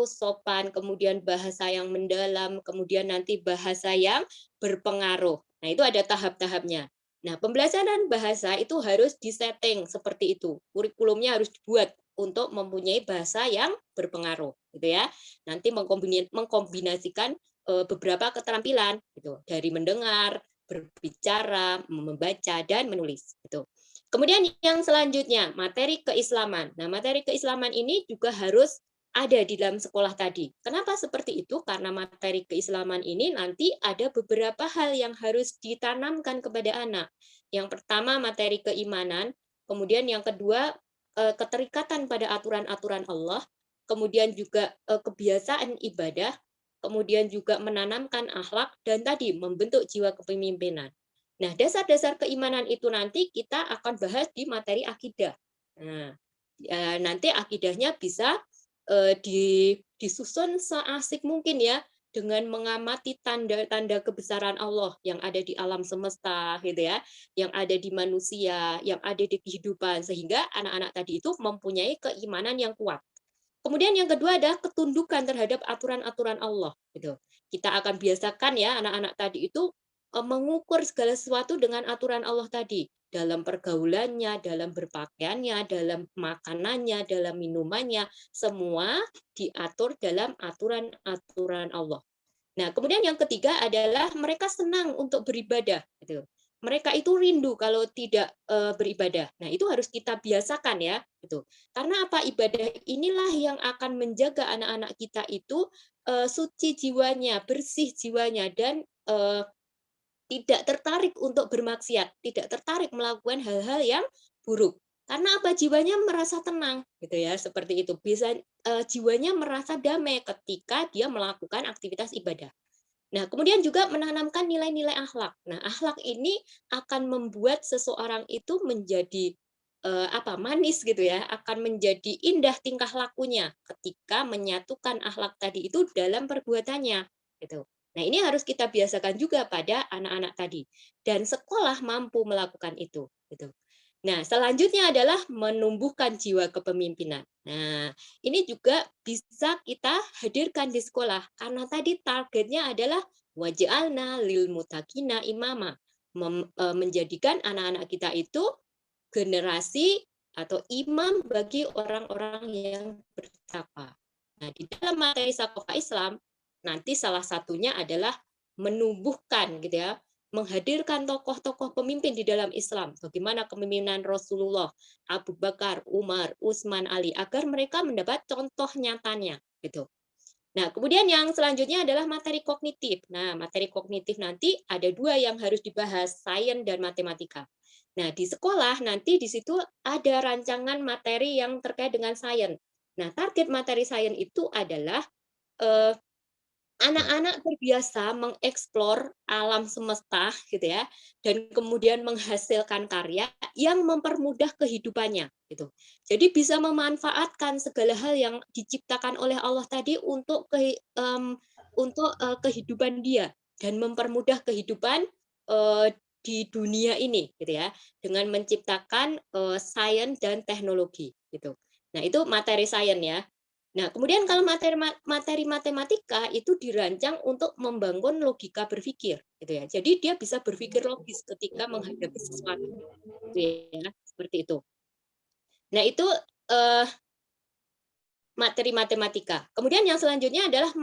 sopan, kemudian bahasa yang mendalam, kemudian nanti bahasa yang berpengaruh. Nah, itu ada tahap-tahapnya. Nah, pembelajaran bahasa itu harus disetting seperti itu. Kurikulumnya harus dibuat untuk mempunyai bahasa yang berpengaruh, gitu ya. Nanti mengkombinasikan beberapa keterampilan, gitu, dari mendengar, berbicara, membaca, dan menulis, gitu. Kemudian yang selanjutnya, materi keislaman. Nah, materi keislaman ini juga harus ada di dalam sekolah tadi. Kenapa seperti itu? Karena materi keislaman ini nanti ada beberapa hal yang harus ditanamkan kepada anak. Yang pertama materi keimanan, kemudian yang kedua keterikatan pada aturan-aturan Allah, kemudian juga kebiasaan ibadah, kemudian juga menanamkan akhlak, dan tadi membentuk jiwa kepemimpinan. Nah, dasar-dasar keimanan itu nanti kita akan bahas di materi akidah. Nah, nanti akidahnya bisa disusun seasik mungkin ya, dengan mengamati tanda-tanda kebesaran Allah yang ada di alam semesta gitu ya, yang ada di manusia, yang ada di kehidupan, sehingga anak-anak tadi itu mempunyai keimanan yang kuat. Kemudian yang kedua adalah ketundukan terhadap aturan-aturan Allah gitu. Kita akan biasakan ya anak-anak tadi itu mengukur segala sesuatu dengan aturan Allah tadi, dalam pergaulannya, dalam berpakaiannya, dalam makanannya, dalam minumannya, semua diatur dalam aturan-aturan Allah. Nah, kemudian yang ketiga adalah mereka senang untuk beribadah, gitu. Mereka itu rindu kalau tidak beribadah. Nah, itu harus kita biasakan ya, gitu. Karena apa? Ibadah inilah yang akan menjaga anak-anak kita itu suci jiwanya, bersih jiwanya, dan tidak tertarik untuk bermaksiat, tidak tertarik melakukan hal-hal yang buruk. Karena apa? Jiwanya merasa tenang, gitu ya, seperti itu. Bisa jiwanya merasa damai ketika dia melakukan aktivitas ibadah. Nah, kemudian juga menanamkan nilai-nilai akhlak. Nah, akhlak ini akan membuat seseorang itu menjadi manis gitu ya, akan menjadi indah tingkah lakunya ketika menyatukan akhlak tadi itu dalam perbuatannya. gitu. Nah, ini harus kita biasakan juga pada anak-anak tadi, dan sekolah mampu melakukan itu, gitu. Nah, selanjutnya adalah menumbuhkan jiwa kepemimpinan. Nah, ini juga bisa kita hadirkan di sekolah karena tadi targetnya adalah waj'alna lil muttaqina imama, menjadikan anak-anak kita itu generasi atau imam bagi orang-orang yang bertakwa. Nah, di dalam materi Sakofa Islam nanti salah satunya adalah menumbuhkan gitu ya, menghadirkan tokoh-tokoh pemimpin di dalam Islam, bagaimana kepemimpinan Rasulullah, Abu Bakar, Umar, Utsman, Ali, agar mereka mendapat contoh nyatanya gitu. Nah, kemudian yang selanjutnya adalah materi kognitif. Nah, materi kognitif nanti ada dua yang harus dibahas, sains dan matematika. Nah, di sekolah nanti di situ ada rancangan materi yang terkait dengan sains. Nah, target materi sains itu adalah anak-anak terbiasa mengeksplor alam semesta gitu ya, dan kemudian menghasilkan karya yang mempermudah kehidupannya gitu. Jadi bisa memanfaatkan segala hal yang diciptakan oleh Allah tadi untuk kehidupan dia dan mempermudah kehidupan di dunia ini gitu ya, dengan menciptakan sains dan teknologi gitu. Nah, itu materi sains ya. Nah, kemudian kalau materi matematika itu dirancang untuk membangun logika berpikir, gitu ya. Jadi dia bisa berpikir logis ketika menghadapi sesuatu, gitu ya, seperti itu. Nah, itu materi matematika. Kemudian yang selanjutnya adalah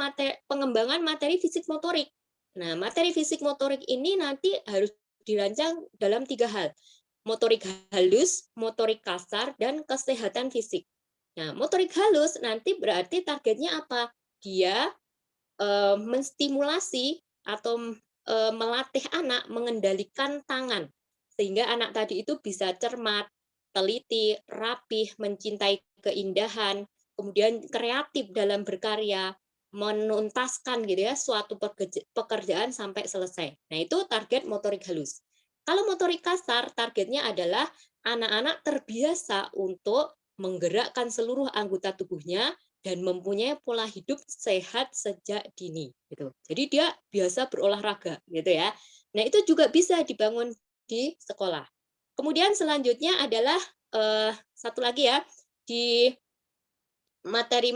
pengembangan materi fisik motorik. Nah, materi fisik motorik ini nanti harus dirancang dalam 3 hal. Motorik halus, motorik kasar, dan kesehatan fisik. Nah, motorik halus nanti berarti targetnya apa? Dia menstimulasi atau melatih anak mengendalikan tangan, sehingga anak tadi itu bisa cermat, teliti, rapih, mencintai keindahan, kemudian kreatif dalam berkarya, menuntaskan gitu ya suatu pekerjaan sampai selesai. Nah, itu target motorik halus. Kalau motorik kasar, targetnya adalah anak-anak terbiasa untuk menggerakkan seluruh anggota tubuhnya dan mempunyai pola hidup sehat sejak dini gitu. Jadi dia biasa berolahraga gitu ya. Nah, itu juga bisa dibangun di sekolah. Kemudian selanjutnya adalah satu lagi ya, di materi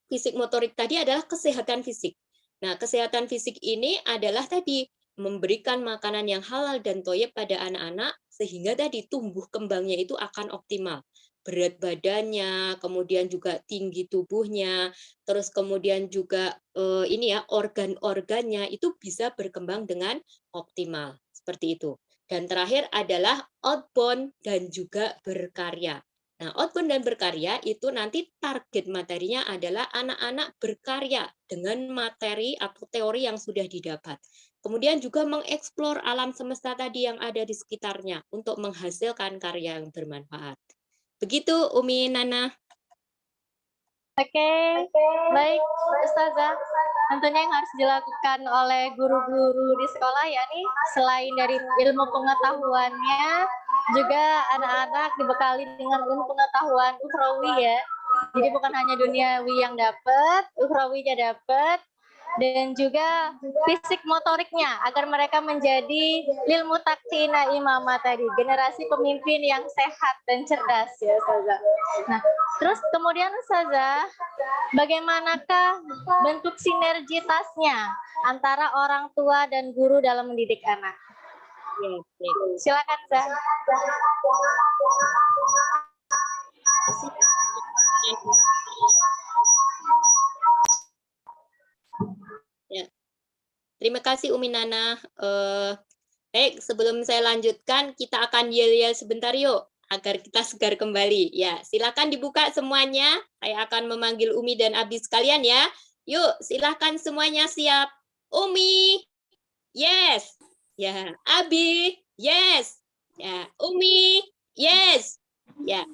fisik motorik tadi adalah kesehatan fisik. Nah, kesehatan fisik ini adalah tadi memberikan makanan yang halal dan thoyyib pada anak-anak sehingga tadi tumbuh kembangnya itu akan optimal. Berat badannya, kemudian juga tinggi tubuhnya, terus kemudian juga ini ya organ-organnya itu bisa berkembang dengan optimal seperti itu. Dan terakhir adalah outbound dan juga berkarya. Nah, outbound dan berkarya itu nanti target materinya adalah anak-anak berkarya dengan materi atau teori yang sudah didapat. Kemudian juga mengeksplor alam semesta tadi yang ada di sekitarnya untuk menghasilkan karya yang bermanfaat. Begitu Umi Nana. Oke, baik Ustazah. Tentunya yang harus dilakukan oleh guru-guru di sekolah yakni selain dari ilmu pengetahuannya, juga anak-anak dibekali dengan ilmu pengetahuan ukhrawi ya. Jadi bukan hanya duniawi yang dapat, ukhrawinya dapat, dan juga fisik motoriknya agar mereka menjadi lil muttaqina imama tadi, generasi pemimpin yang sehat dan cerdas ya Ustazah. Nah, terus kemudian Ustazah, bagaimanakah bentuk sinergitasnya antara orang tua dan guru dalam mendidik anak? Silakan Zah. Ya. Terima kasih Umi Nana. Baik, sebelum saya lanjutkan, kita akan yel-yel sebentar yuk, agar kita segar kembali. Ya, silakan dibuka semuanya. Saya akan memanggil Umi dan Abi sekalian ya. Yuk, silakan semuanya siap. Umi, yes. Ya, Abi, yes. Ya, Umi, yes. Ya,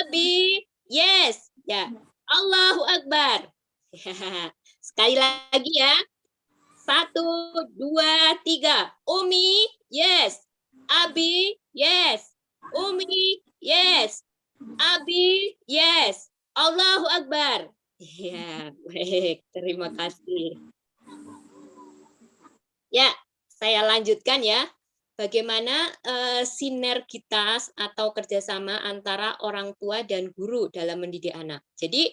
Abi, yes. Ya, Allahu Akbar. Ya. Sekali lagi ya. 1, 2, 3. Umi, yes. Abi, yes. Umi, yes. Abi, yes. Allahu Akbar. Ya, baik. Terima kasih. Ya, saya lanjutkan ya. Bagaimana sinergitas atau kerjasama antara orang tua dan guru dalam mendidik anak. Jadi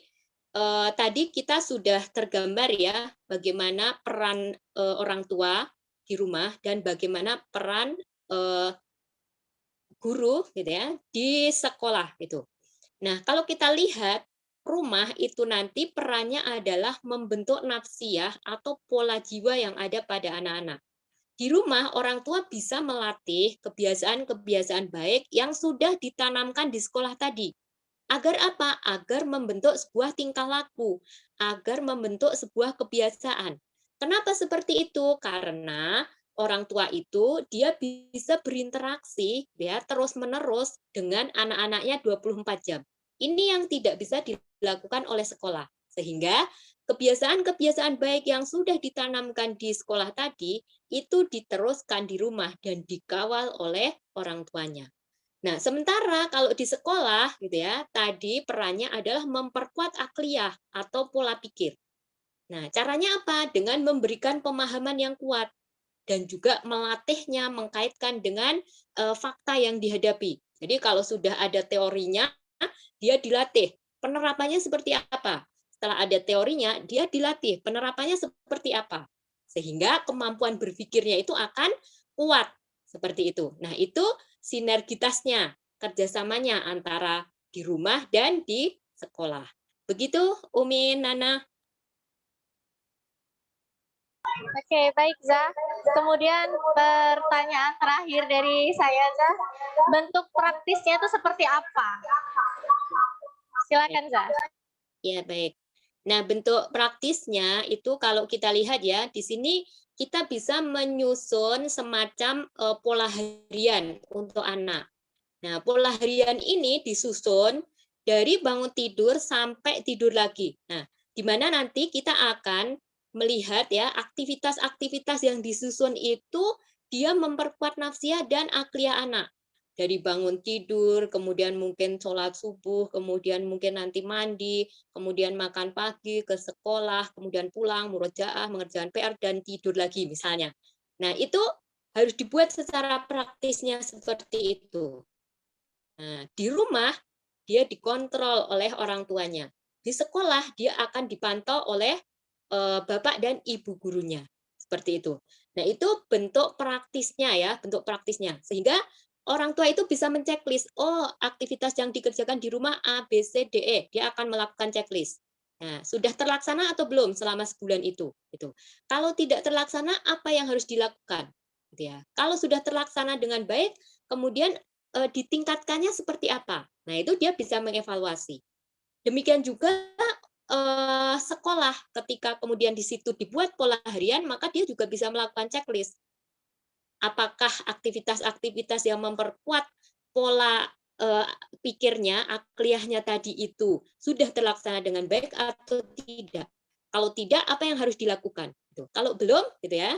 tadi kita sudah tergambar ya bagaimana peran orang tua di rumah dan bagaimana peran guru gitu ya di sekolah gitu. Nah, kalau kita lihat rumah itu nanti perannya adalah membentuk nafsiyah atau pola jiwa yang ada pada anak-anak. Di rumah, orang tua bisa melatih kebiasaan-kebiasaan baik yang sudah ditanamkan di sekolah tadi. Agar apa? Agar membentuk sebuah tingkah laku, agar membentuk sebuah kebiasaan. Kenapa seperti itu? Karena orang tua itu dia bisa berinteraksi ya terus-menerus dengan anak-anaknya 24 jam. Ini yang tidak bisa dilakukan oleh sekolah. Sehingga kebiasaan-kebiasaan baik yang sudah ditanamkan di sekolah tadi itu diteruskan di rumah dan dikawal oleh orang tuanya. Nah, sementara kalau di sekolah gitu ya, tadi perannya adalah memperkuat akliyah atau pola pikir. Nah, caranya apa? Dengan memberikan pemahaman yang kuat dan juga melatihnya mengkaitkan dengan fakta yang dihadapi. Jadi kalau sudah ada teorinya, dia dilatih. Penerapannya seperti apa? Setelah ada teorinya, dia dilatih. Penerapannya seperti apa? Sehingga kemampuan berpikirnya itu akan kuat. Seperti itu. Nah, itu sinergitasnya, kerjasamanya antara di rumah dan di sekolah. Begitu, Umi, Nana. Oke, baik Zah. Kemudian pertanyaan terakhir dari saya Zah, bentuk praktisnya itu seperti apa? Silakan Zah. Ya, baik. Nah, bentuk praktisnya itu kalau kita lihat ya, di sini kita bisa menyusun semacam pola harian untuk anak. Nah, pola harian ini disusun dari bangun tidur sampai tidur lagi. Nah, di mana nanti kita akan melihat ya aktivitas-aktivitas yang disusun itu dia memperkuat nafsiyah dan akliyah anak. Dari bangun tidur, kemudian mungkin sholat subuh, kemudian mungkin nanti mandi, kemudian makan pagi, ke sekolah, kemudian pulang, murojaah, mengerjakan PR, dan tidur lagi misalnya. Nah, itu harus dibuat secara praktisnya seperti itu. Nah, di rumah dia dikontrol oleh orang tuanya. Di sekolah dia akan dipantau oleh bapak dan ibu gurunya. Seperti itu. Nah, itu bentuk praktisnya ya, bentuk praktisnya. Sehingga orang tua itu bisa menceklis, oh, aktivitas yang dikerjakan di rumah A, B, C, D, E. Dia akan melakukan checklist. Nah, sudah terlaksana atau belum selama sebulan itu? Gitu. Kalau tidak terlaksana, apa yang harus dilakukan? Gitu ya. Kalau sudah terlaksana dengan baik, kemudian ditingkatkannya seperti apa? Nah, itu dia bisa mengevaluasi. Demikian juga sekolah, ketika kemudian di situ dibuat pola harian, maka dia juga bisa melakukan checklist. Apakah aktivitas-aktivitas yang memperkuat pola pikirnya, akliyahnya tadi itu sudah terlaksana dengan baik atau tidak? Kalau tidak, apa yang harus dilakukan? Kalau belum, gitu ya.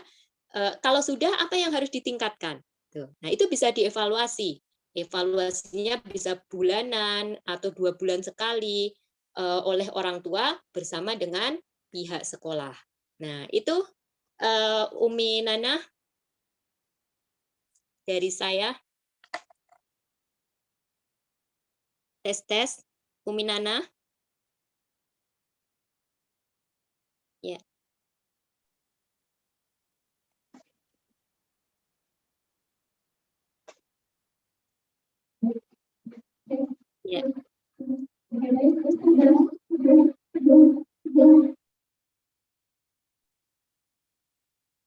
Kalau sudah, apa yang harus ditingkatkan? Nah, itu bisa dievaluasi. Evaluasinya bisa bulanan atau 2 bulan sekali oleh orang tua bersama dengan pihak sekolah. Nah, itu Umi Nana dari saya. Tes. Umi Nana. Ya. Ya.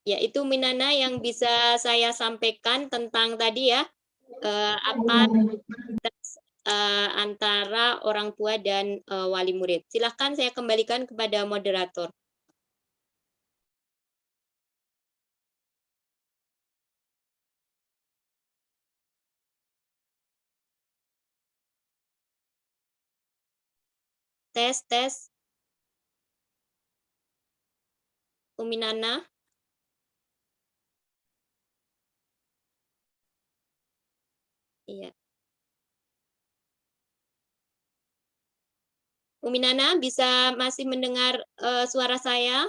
Ya, itu Minana yang bisa saya sampaikan tentang tadi ya, apa antara orang tua dan wali murid. Silahkan saya kembalikan kepada moderator. Tes. Umi Nana. Iya. Umi Nana bisa masih mendengar suara saya?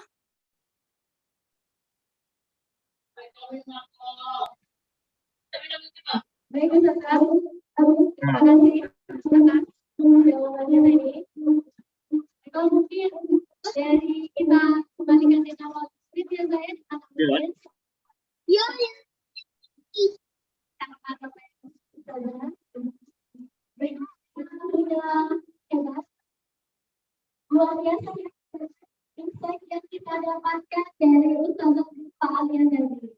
Baik, peserta, terima kasih atas jawabannya tadi. Kalau mungkin dari kita kembalikan ke awal script ya saya akan menulis kata-kata saja. Baik, sudah hebat, luar biasa ya insight yang kita dapatkan dari Ustazah Pak Alian tadi.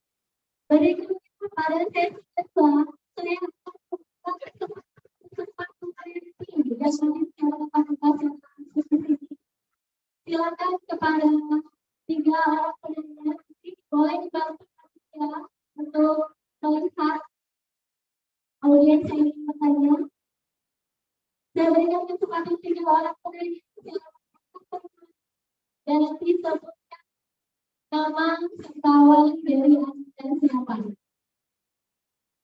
Berikutnya pada sesi kedua, saya akan kesempatan kalian ini dan secara partisipasi silakan kepada tiga orang penanya boleh dibantu ya untuk melihat audiens yang ingin bertanya. Saya berikan kesempatan tiga orang penanya silakan dan nanti sebutkan nama serta wali dari anda dan siapa.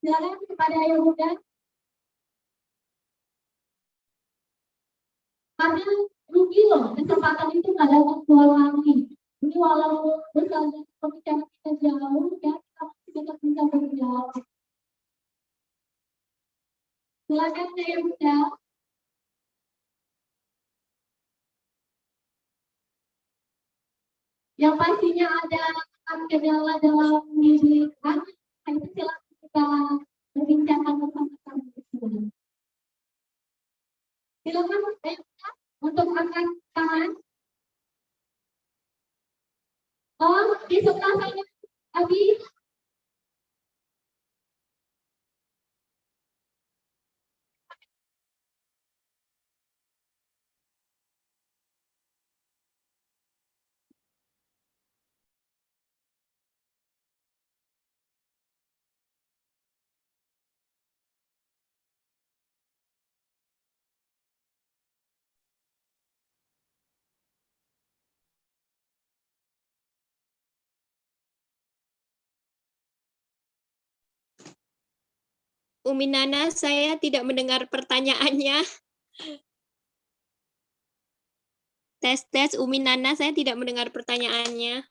Silakan kepada yang muda. Karena rugi loh, kesempatan itu nggak dapat dua lagi. Ini walau misalnya pembicaraan kita jauh, ya kita masih tetap bisa berjauh. Silakan saya muda. Yang pastinya ada kendala dalam diri anak, itu silakan kita berbincangkan bersama-sama di sini. Silakan saya muda untuk angkat tangan. Oh, di sebelah sana, Abi. Umi Nana, saya tidak mendengar pertanyaannya. Tes, Umi Nana, saya tidak mendengar pertanyaannya.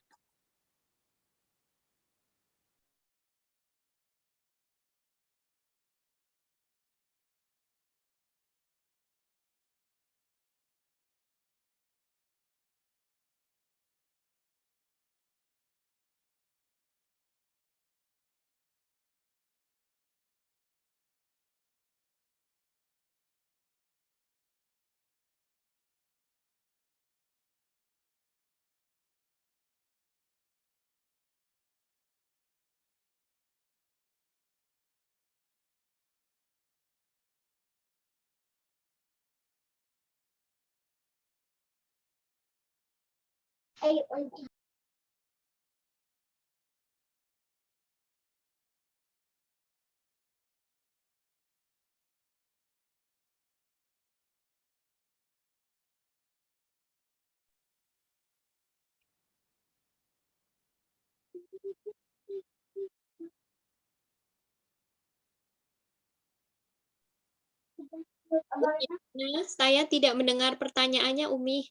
Saya tidak mendengar pertanyaannya, Umi.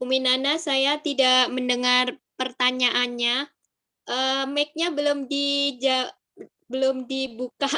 Umi Nana, saya tidak mendengar pertanyaannya. Mic-nya belum dibuka.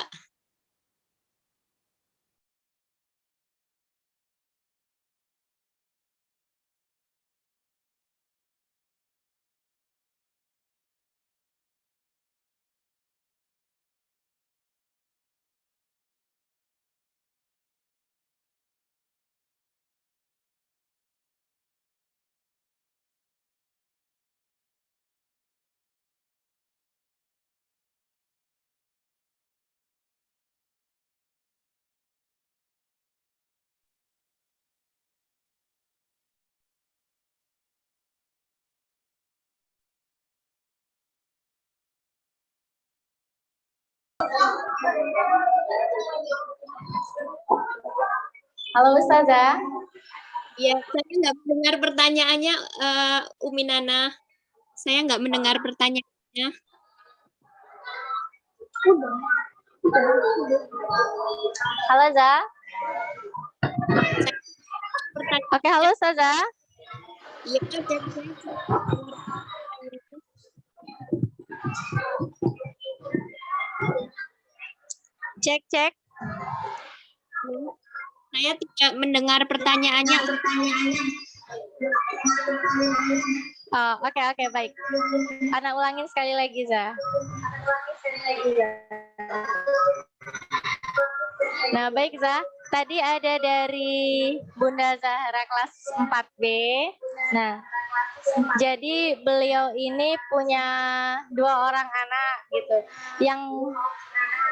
Halo Ustazah. Ya, saya nggak mendengar pertanyaannya, Umi Nana. Saya nggak mendengar pertanyaannya. Halo Za. Pertanyaan, Oke, halo Ustazah. ya, jadi Cek. saya tidak mendengar pertanyaannya. Oh, oke, baik. Ana ulangin sekali lagi, Za. Nah, baik, Za. Tadi ada dari Bunda Zahra kelas 4B. Nah, jadi beliau ini punya 2 orang anak gitu.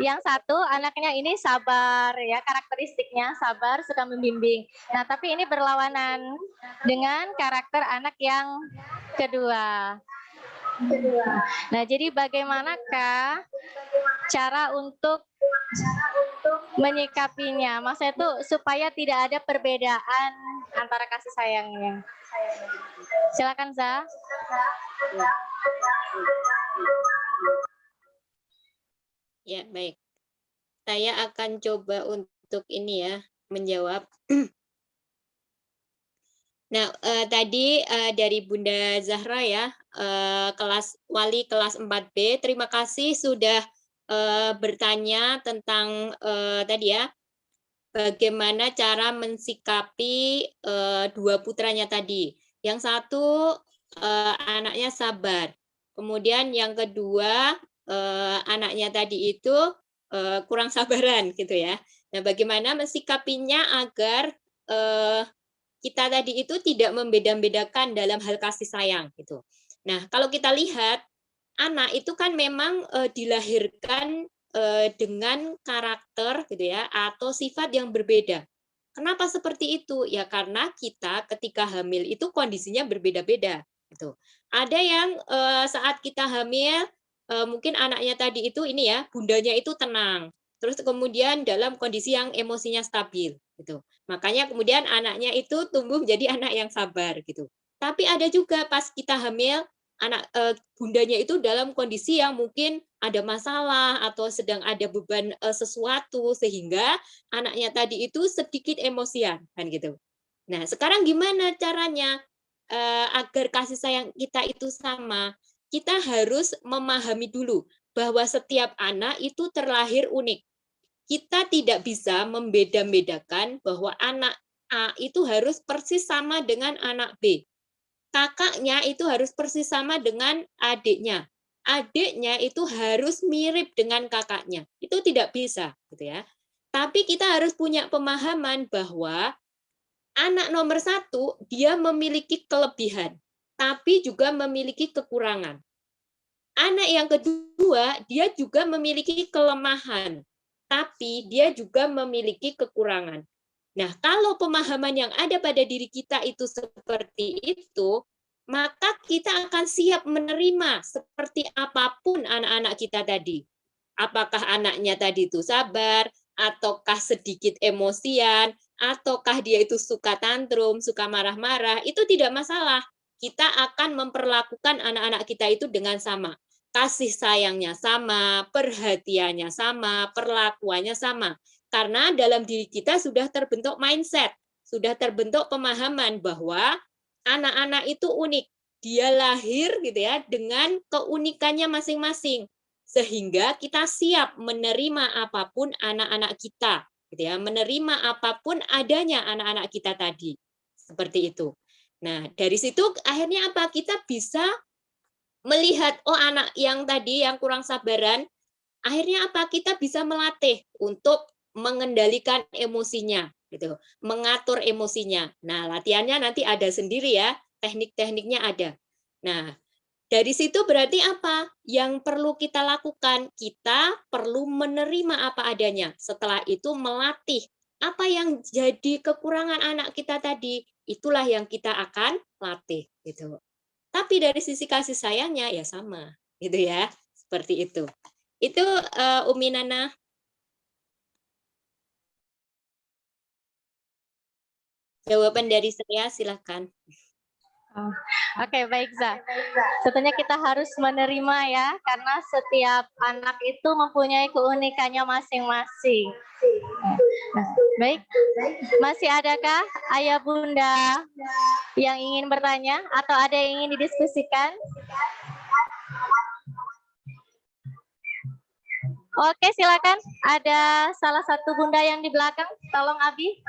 Yang satu anaknya ini sabar ya, karakteristiknya sabar, suka membimbing. Nah, tapi ini berlawanan dengan karakter anak yang kedua. Nah, jadi bagaimanakah cara untuk menyikapinya? Maksudnya itu supaya tidak ada perbedaan antara kasih sayangnya. Silakan, Za. Ya, baik. Saya akan coba untuk ini ya, menjawab. Nah, tadi dari Bunda Zahra ya, wali kelas 4B, terima kasih sudah bertanya tentang tadi ya, bagaimana cara mensikapi 2 putranya tadi. Yang satu anaknya sabar, kemudian yang kedua anaknya tadi itu kurang sabaran gitu ya. Nah, bagaimana mensikapinya agar kita tadi itu tidak membeda-bedakan dalam hal kasih sayang gitu. Nah, kalau kita lihat anak itu kan memang dilahirkan dengan karakter gitu ya atau sifat yang berbeda. Kenapa seperti itu? Ya karena kita ketika hamil itu kondisinya berbeda-beda gitu. Ada yang saat kita hamil mungkin anaknya tadi itu ini ya, bundanya itu tenang. Terus kemudian dalam kondisi yang emosinya stabil gitu. Makanya kemudian anaknya itu tumbuh menjadi anak yang sabar gitu. Tapi ada juga pas kita hamil anak bundanya itu dalam kondisi yang mungkin ada masalah atau sedang ada beban sesuatu sehingga anaknya tadi itu sedikit emosian kan gitu. Nah, sekarang gimana caranya agar kasih sayang kita itu sama? Kita harus memahami dulu bahwa setiap anak itu terlahir unik. Kita tidak bisa membeda-bedakan bahwa anak A itu harus persis sama dengan anak B. Kakaknya itu harus persis sama dengan adiknya. Adiknya itu harus mirip dengan kakaknya. Itu tidak bisa, gitu ya. Tapi kita harus punya pemahaman bahwa anak nomor 1 dia memiliki kelebihan, tapi juga memiliki kekurangan. Anak yang kedua dia juga memiliki kelemahan, tapi dia juga memiliki kekurangan. Nah, kalau pemahaman yang ada pada diri kita itu seperti itu, maka kita akan siap menerima seperti apapun anak-anak kita tadi. Apakah anaknya tadi itu sabar, ataukah sedikit emosian, ataukah dia itu suka tantrum, suka marah-marah, itu tidak masalah. Kita akan memperlakukan anak-anak kita itu dengan sama. Kasih sayangnya sama, perhatiannya sama, perlakuannya sama. Karena dalam diri kita sudah terbentuk mindset, sudah terbentuk pemahaman bahwa anak-anak itu unik. Dia lahir gitu ya dengan keunikannya masing-masing. Sehingga kita siap menerima apapun anak-anak kita, gitu ya, menerima apapun adanya anak-anak kita tadi. Seperti itu. Nah, dari situ akhirnya apa? Kita bisa melihat oh anak yang tadi yang kurang sabaran, akhirnya apa? Kita bisa melatih untuk mengendalikan emosinya gitu, mengatur emosinya. Nah, latihannya nanti ada sendiri ya, teknik-tekniknya ada. Nah, dari situ berarti apa? Yang perlu kita lakukan, kita perlu menerima apa adanya. Setelah itu melatih apa yang jadi kekurangan anak kita tadi, itulah yang kita akan latih gitu. Tapi dari sisi kasih sayangnya ya sama, gitu ya. Seperti itu. Itu Umi Nana. Jawaban dari saya, silakan. Oke, baik, Za. Tentunya kita harus menerima ya, karena setiap anak itu mempunyai keunikannya masing-masing. Nah, baik, masih adakah ayah bunda yang ingin bertanya atau ada yang ingin didiskusikan? Oke, silakan. Ada salah satu bunda yang di belakang. Tolong, Abi.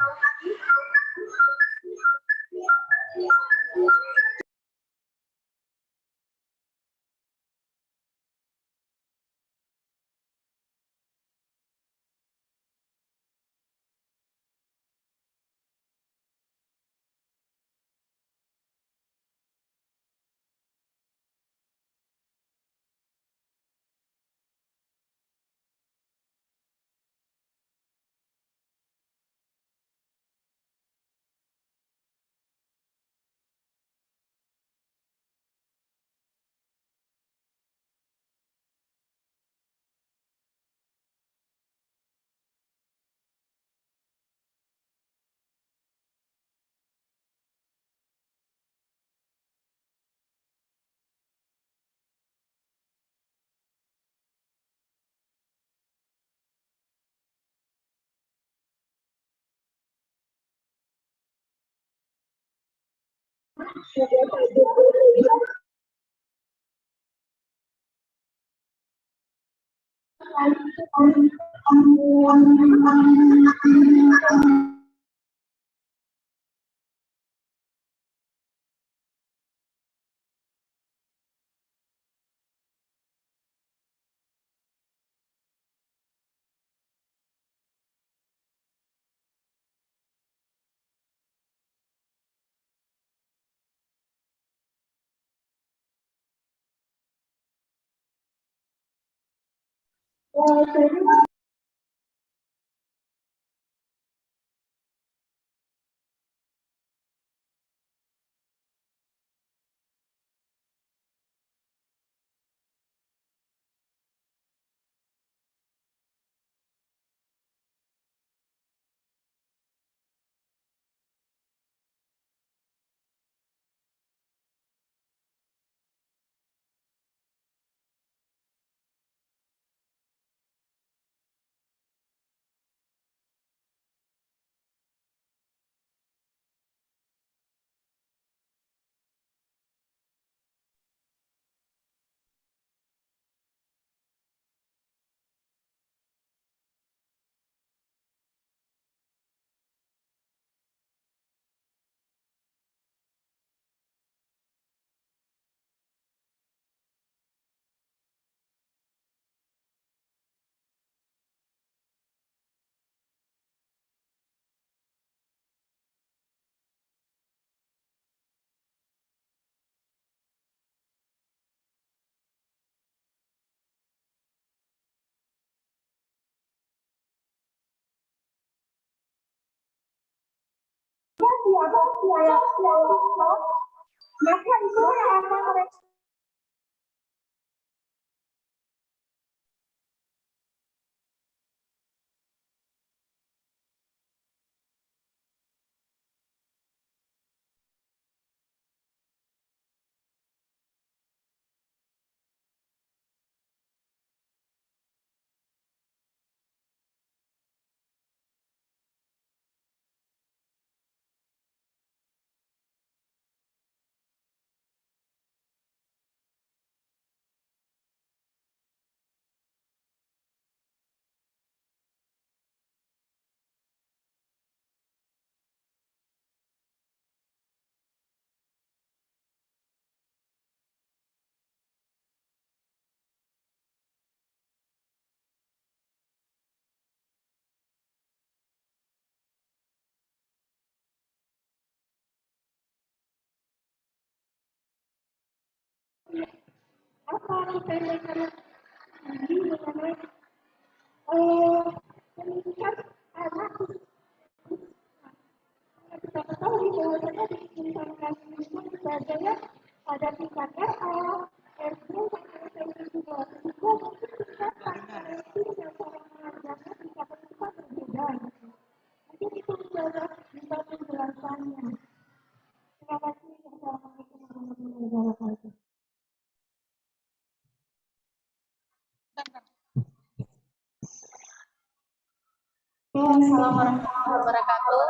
Waalaikumsalam warahmatullahi wabarakatuh.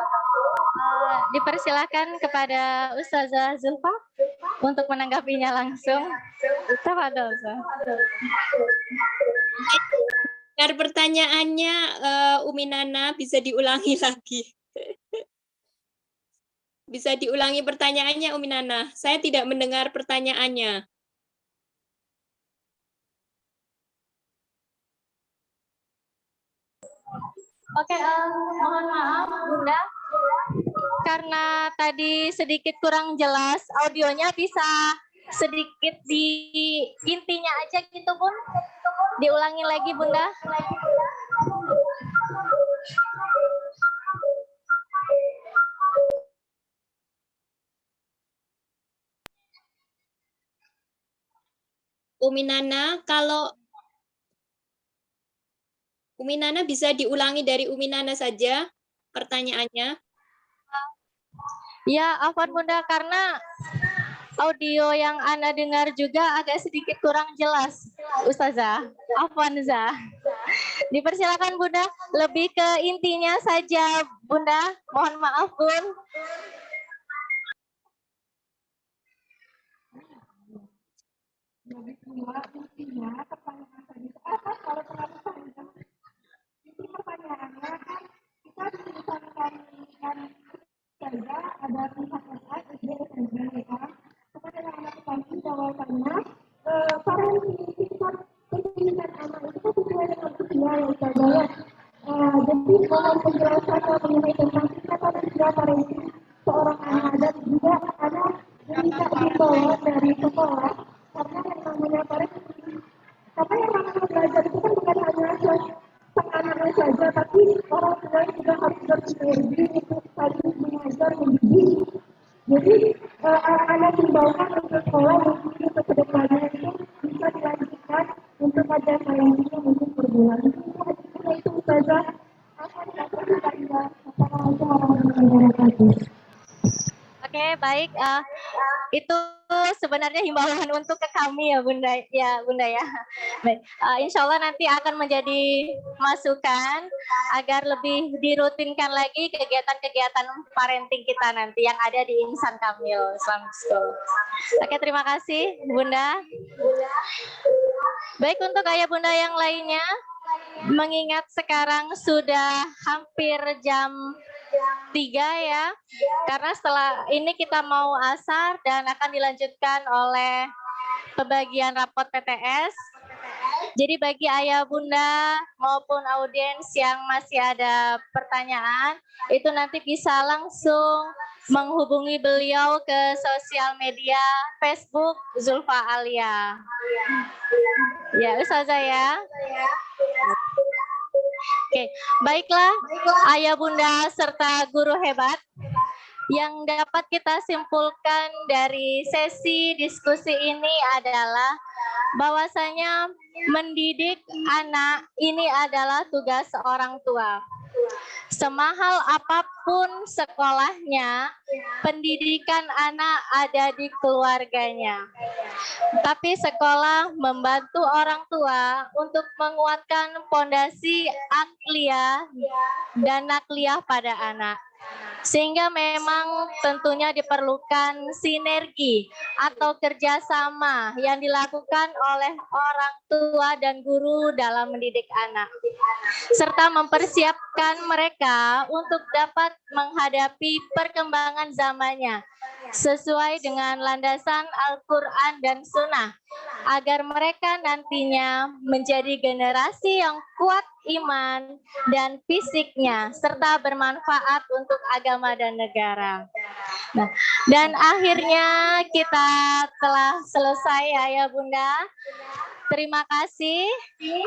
Dipersilakan kepada Ustazah Zulfa untuk menanggapinya langsung. Tafadhol, Ustaz. Dengar pertanyaannya, Umi Nana, bisa diulangi lagi. Bisa diulangi pertanyaannya, Umi Nana. Saya tidak mendengar pertanyaannya. Oke, mohon maaf Bunda, karena tadi sedikit kurang jelas, audionya bisa sedikit di intinya aja gitu Bun. Diulangi lagi Bunda. Umi Nana, kalau Umi Nana bisa diulangi dari Umi Nana saja pertanyaannya. Ya, afwan Bunda, karena audio yang Ana dengar juga agak sedikit kurang jelas, Ustazah. Afwan, Zah. Dipersilakan Bunda, lebih ke intinya saja Bunda. Mohon maaf Bun. Jadi mohon penjelasannya mengenai tentang kata usia parenting seorang anak dan juga ada meminta himbauan dari sekolah karena yang namanya parenting, karena yang namanya belajar itu kan bukan hanya sang anaknya saja, tapi orang tua juga harus bersinergi untuk saling mengajar mendidik. Jadi ada himbauan untuk sekolah mungkin untuk kedepannya itu bisa dilanjutkan untuk ada parentingnya mungkin per bulan. Itu saja. Oke, baik. Itu sebenarnya himbauan untuk ke kami ya Bunda ya. Baik, insya Allah nanti akan menjadi masukan agar lebih dirutinkan lagi kegiatan-kegiatan parenting kita nanti yang ada di Insan Kamil Islamic School. Oke, terima kasih Bunda. Baik, untuk ayah bunda yang lainnya, mengingat sekarang sudah hampir jam 3 ya, karena setelah ini kita mau asar dan akan dilanjutkan oleh pembagian rapot PTS. Jadi bagi ayah bunda maupun audiens yang masih ada pertanyaan, itu nanti bisa langsung menghubungi beliau ke sosial media Facebook Zulfa Alia. Ya, Ustazah ya. Oke, baiklah ayah bunda serta guru hebat, yang dapat kita simpulkan dari sesi diskusi ini adalah bahwasanya mendidik anak ini adalah tugas seorang tua. Semahal apapun sekolahnya, pendidikan anak ada di keluarganya. Tapi sekolah membantu orang tua untuk menguatkan fondasi akliyah dan nakliyah pada anak. Sehingga memang tentunya diperlukan sinergi atau kerjasama yang dilakukan oleh orang tua dan guru dalam mendidik anak, serta mempersiapkan mereka untuk dapat menghadapi perkembangan zamannya sesuai dengan landasan Al-Quran dan Sunnah, agar mereka nantinya menjadi generasi yang kuat iman dan fisiknya, serta bermanfaat untuk agama dan negara. Nah, dan akhirnya kita telah selesai ayah bunda. Terima kasih,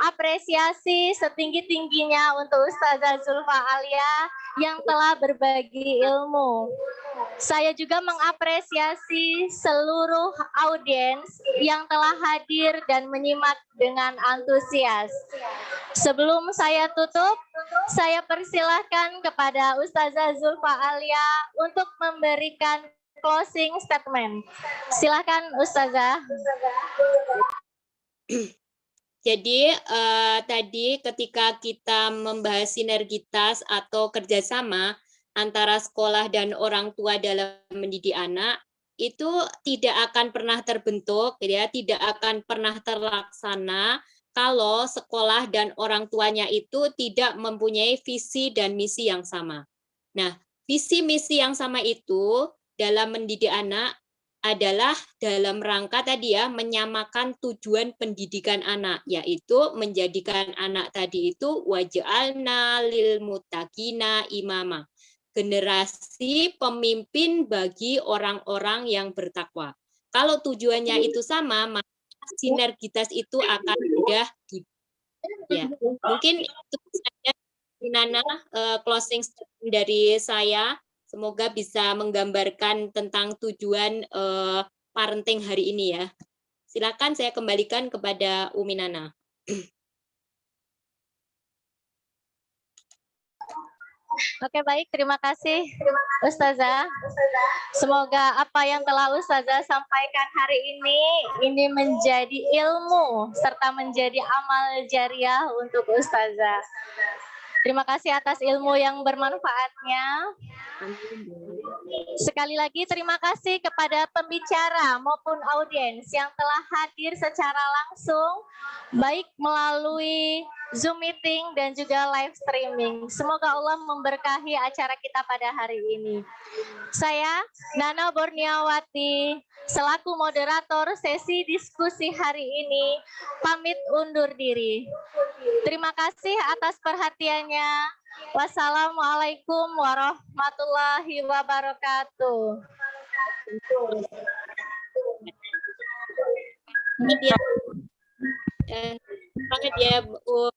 apresiasi setinggi-tingginya untuk Ustazah Zulfa Alia yang telah berbagi ilmu. Saya juga mengapresiasi seluruh audiens yang telah hadir dan menyimak dengan antusias. Sebelum saya tutup, saya persilahkan kepada Ustazah Zulfa Alia untuk memberikan closing statement. Silakan Ustazah. Jadi tadi ketika kita membahas sinergitas atau kerjasama antara sekolah dan orang tua dalam mendidik anak, itu tidak akan pernah terbentuk, ya, tidak akan pernah terlaksana kalau sekolah dan orang tuanya itu tidak mempunyai visi dan misi yang sama. Nah, visi misi yang sama itu dalam mendidik anak adalah dalam rangka tadi ya, menyamakan tujuan pendidikan anak, yaitu menjadikan anak tadi itu waj'alna lil muttaqina imama, generasi pemimpin bagi orang-orang yang bertakwa. Kalau tujuannya itu sama, maka sinergitas itu akan mudah ya. Mungkin itu saja Nana closing statement dari saya. Semoga bisa menggambarkan tentang tujuan parenting hari ini ya. Silakan saya kembalikan kepada Umi Nana. Oke, baik. Terima kasih, Ustazah. Semoga apa yang telah Ustazah sampaikan hari ini menjadi ilmu serta menjadi amal jariah untuk Ustazah. Terima kasih atas ilmu yang bermanfaatnya. Sekali lagi terima kasih kepada pembicara maupun audiens yang telah hadir secara langsung, baik melalui Zoom meeting dan juga live streaming. Semoga Allah memberkahi acara kita pada hari ini. Saya, Nana Borniawati, selaku moderator sesi diskusi hari ini, pamit undur diri. Terima kasih atas perhatiannya. Wassalamualaikum warahmatullahi wabarakatuh. Semangat ya Bu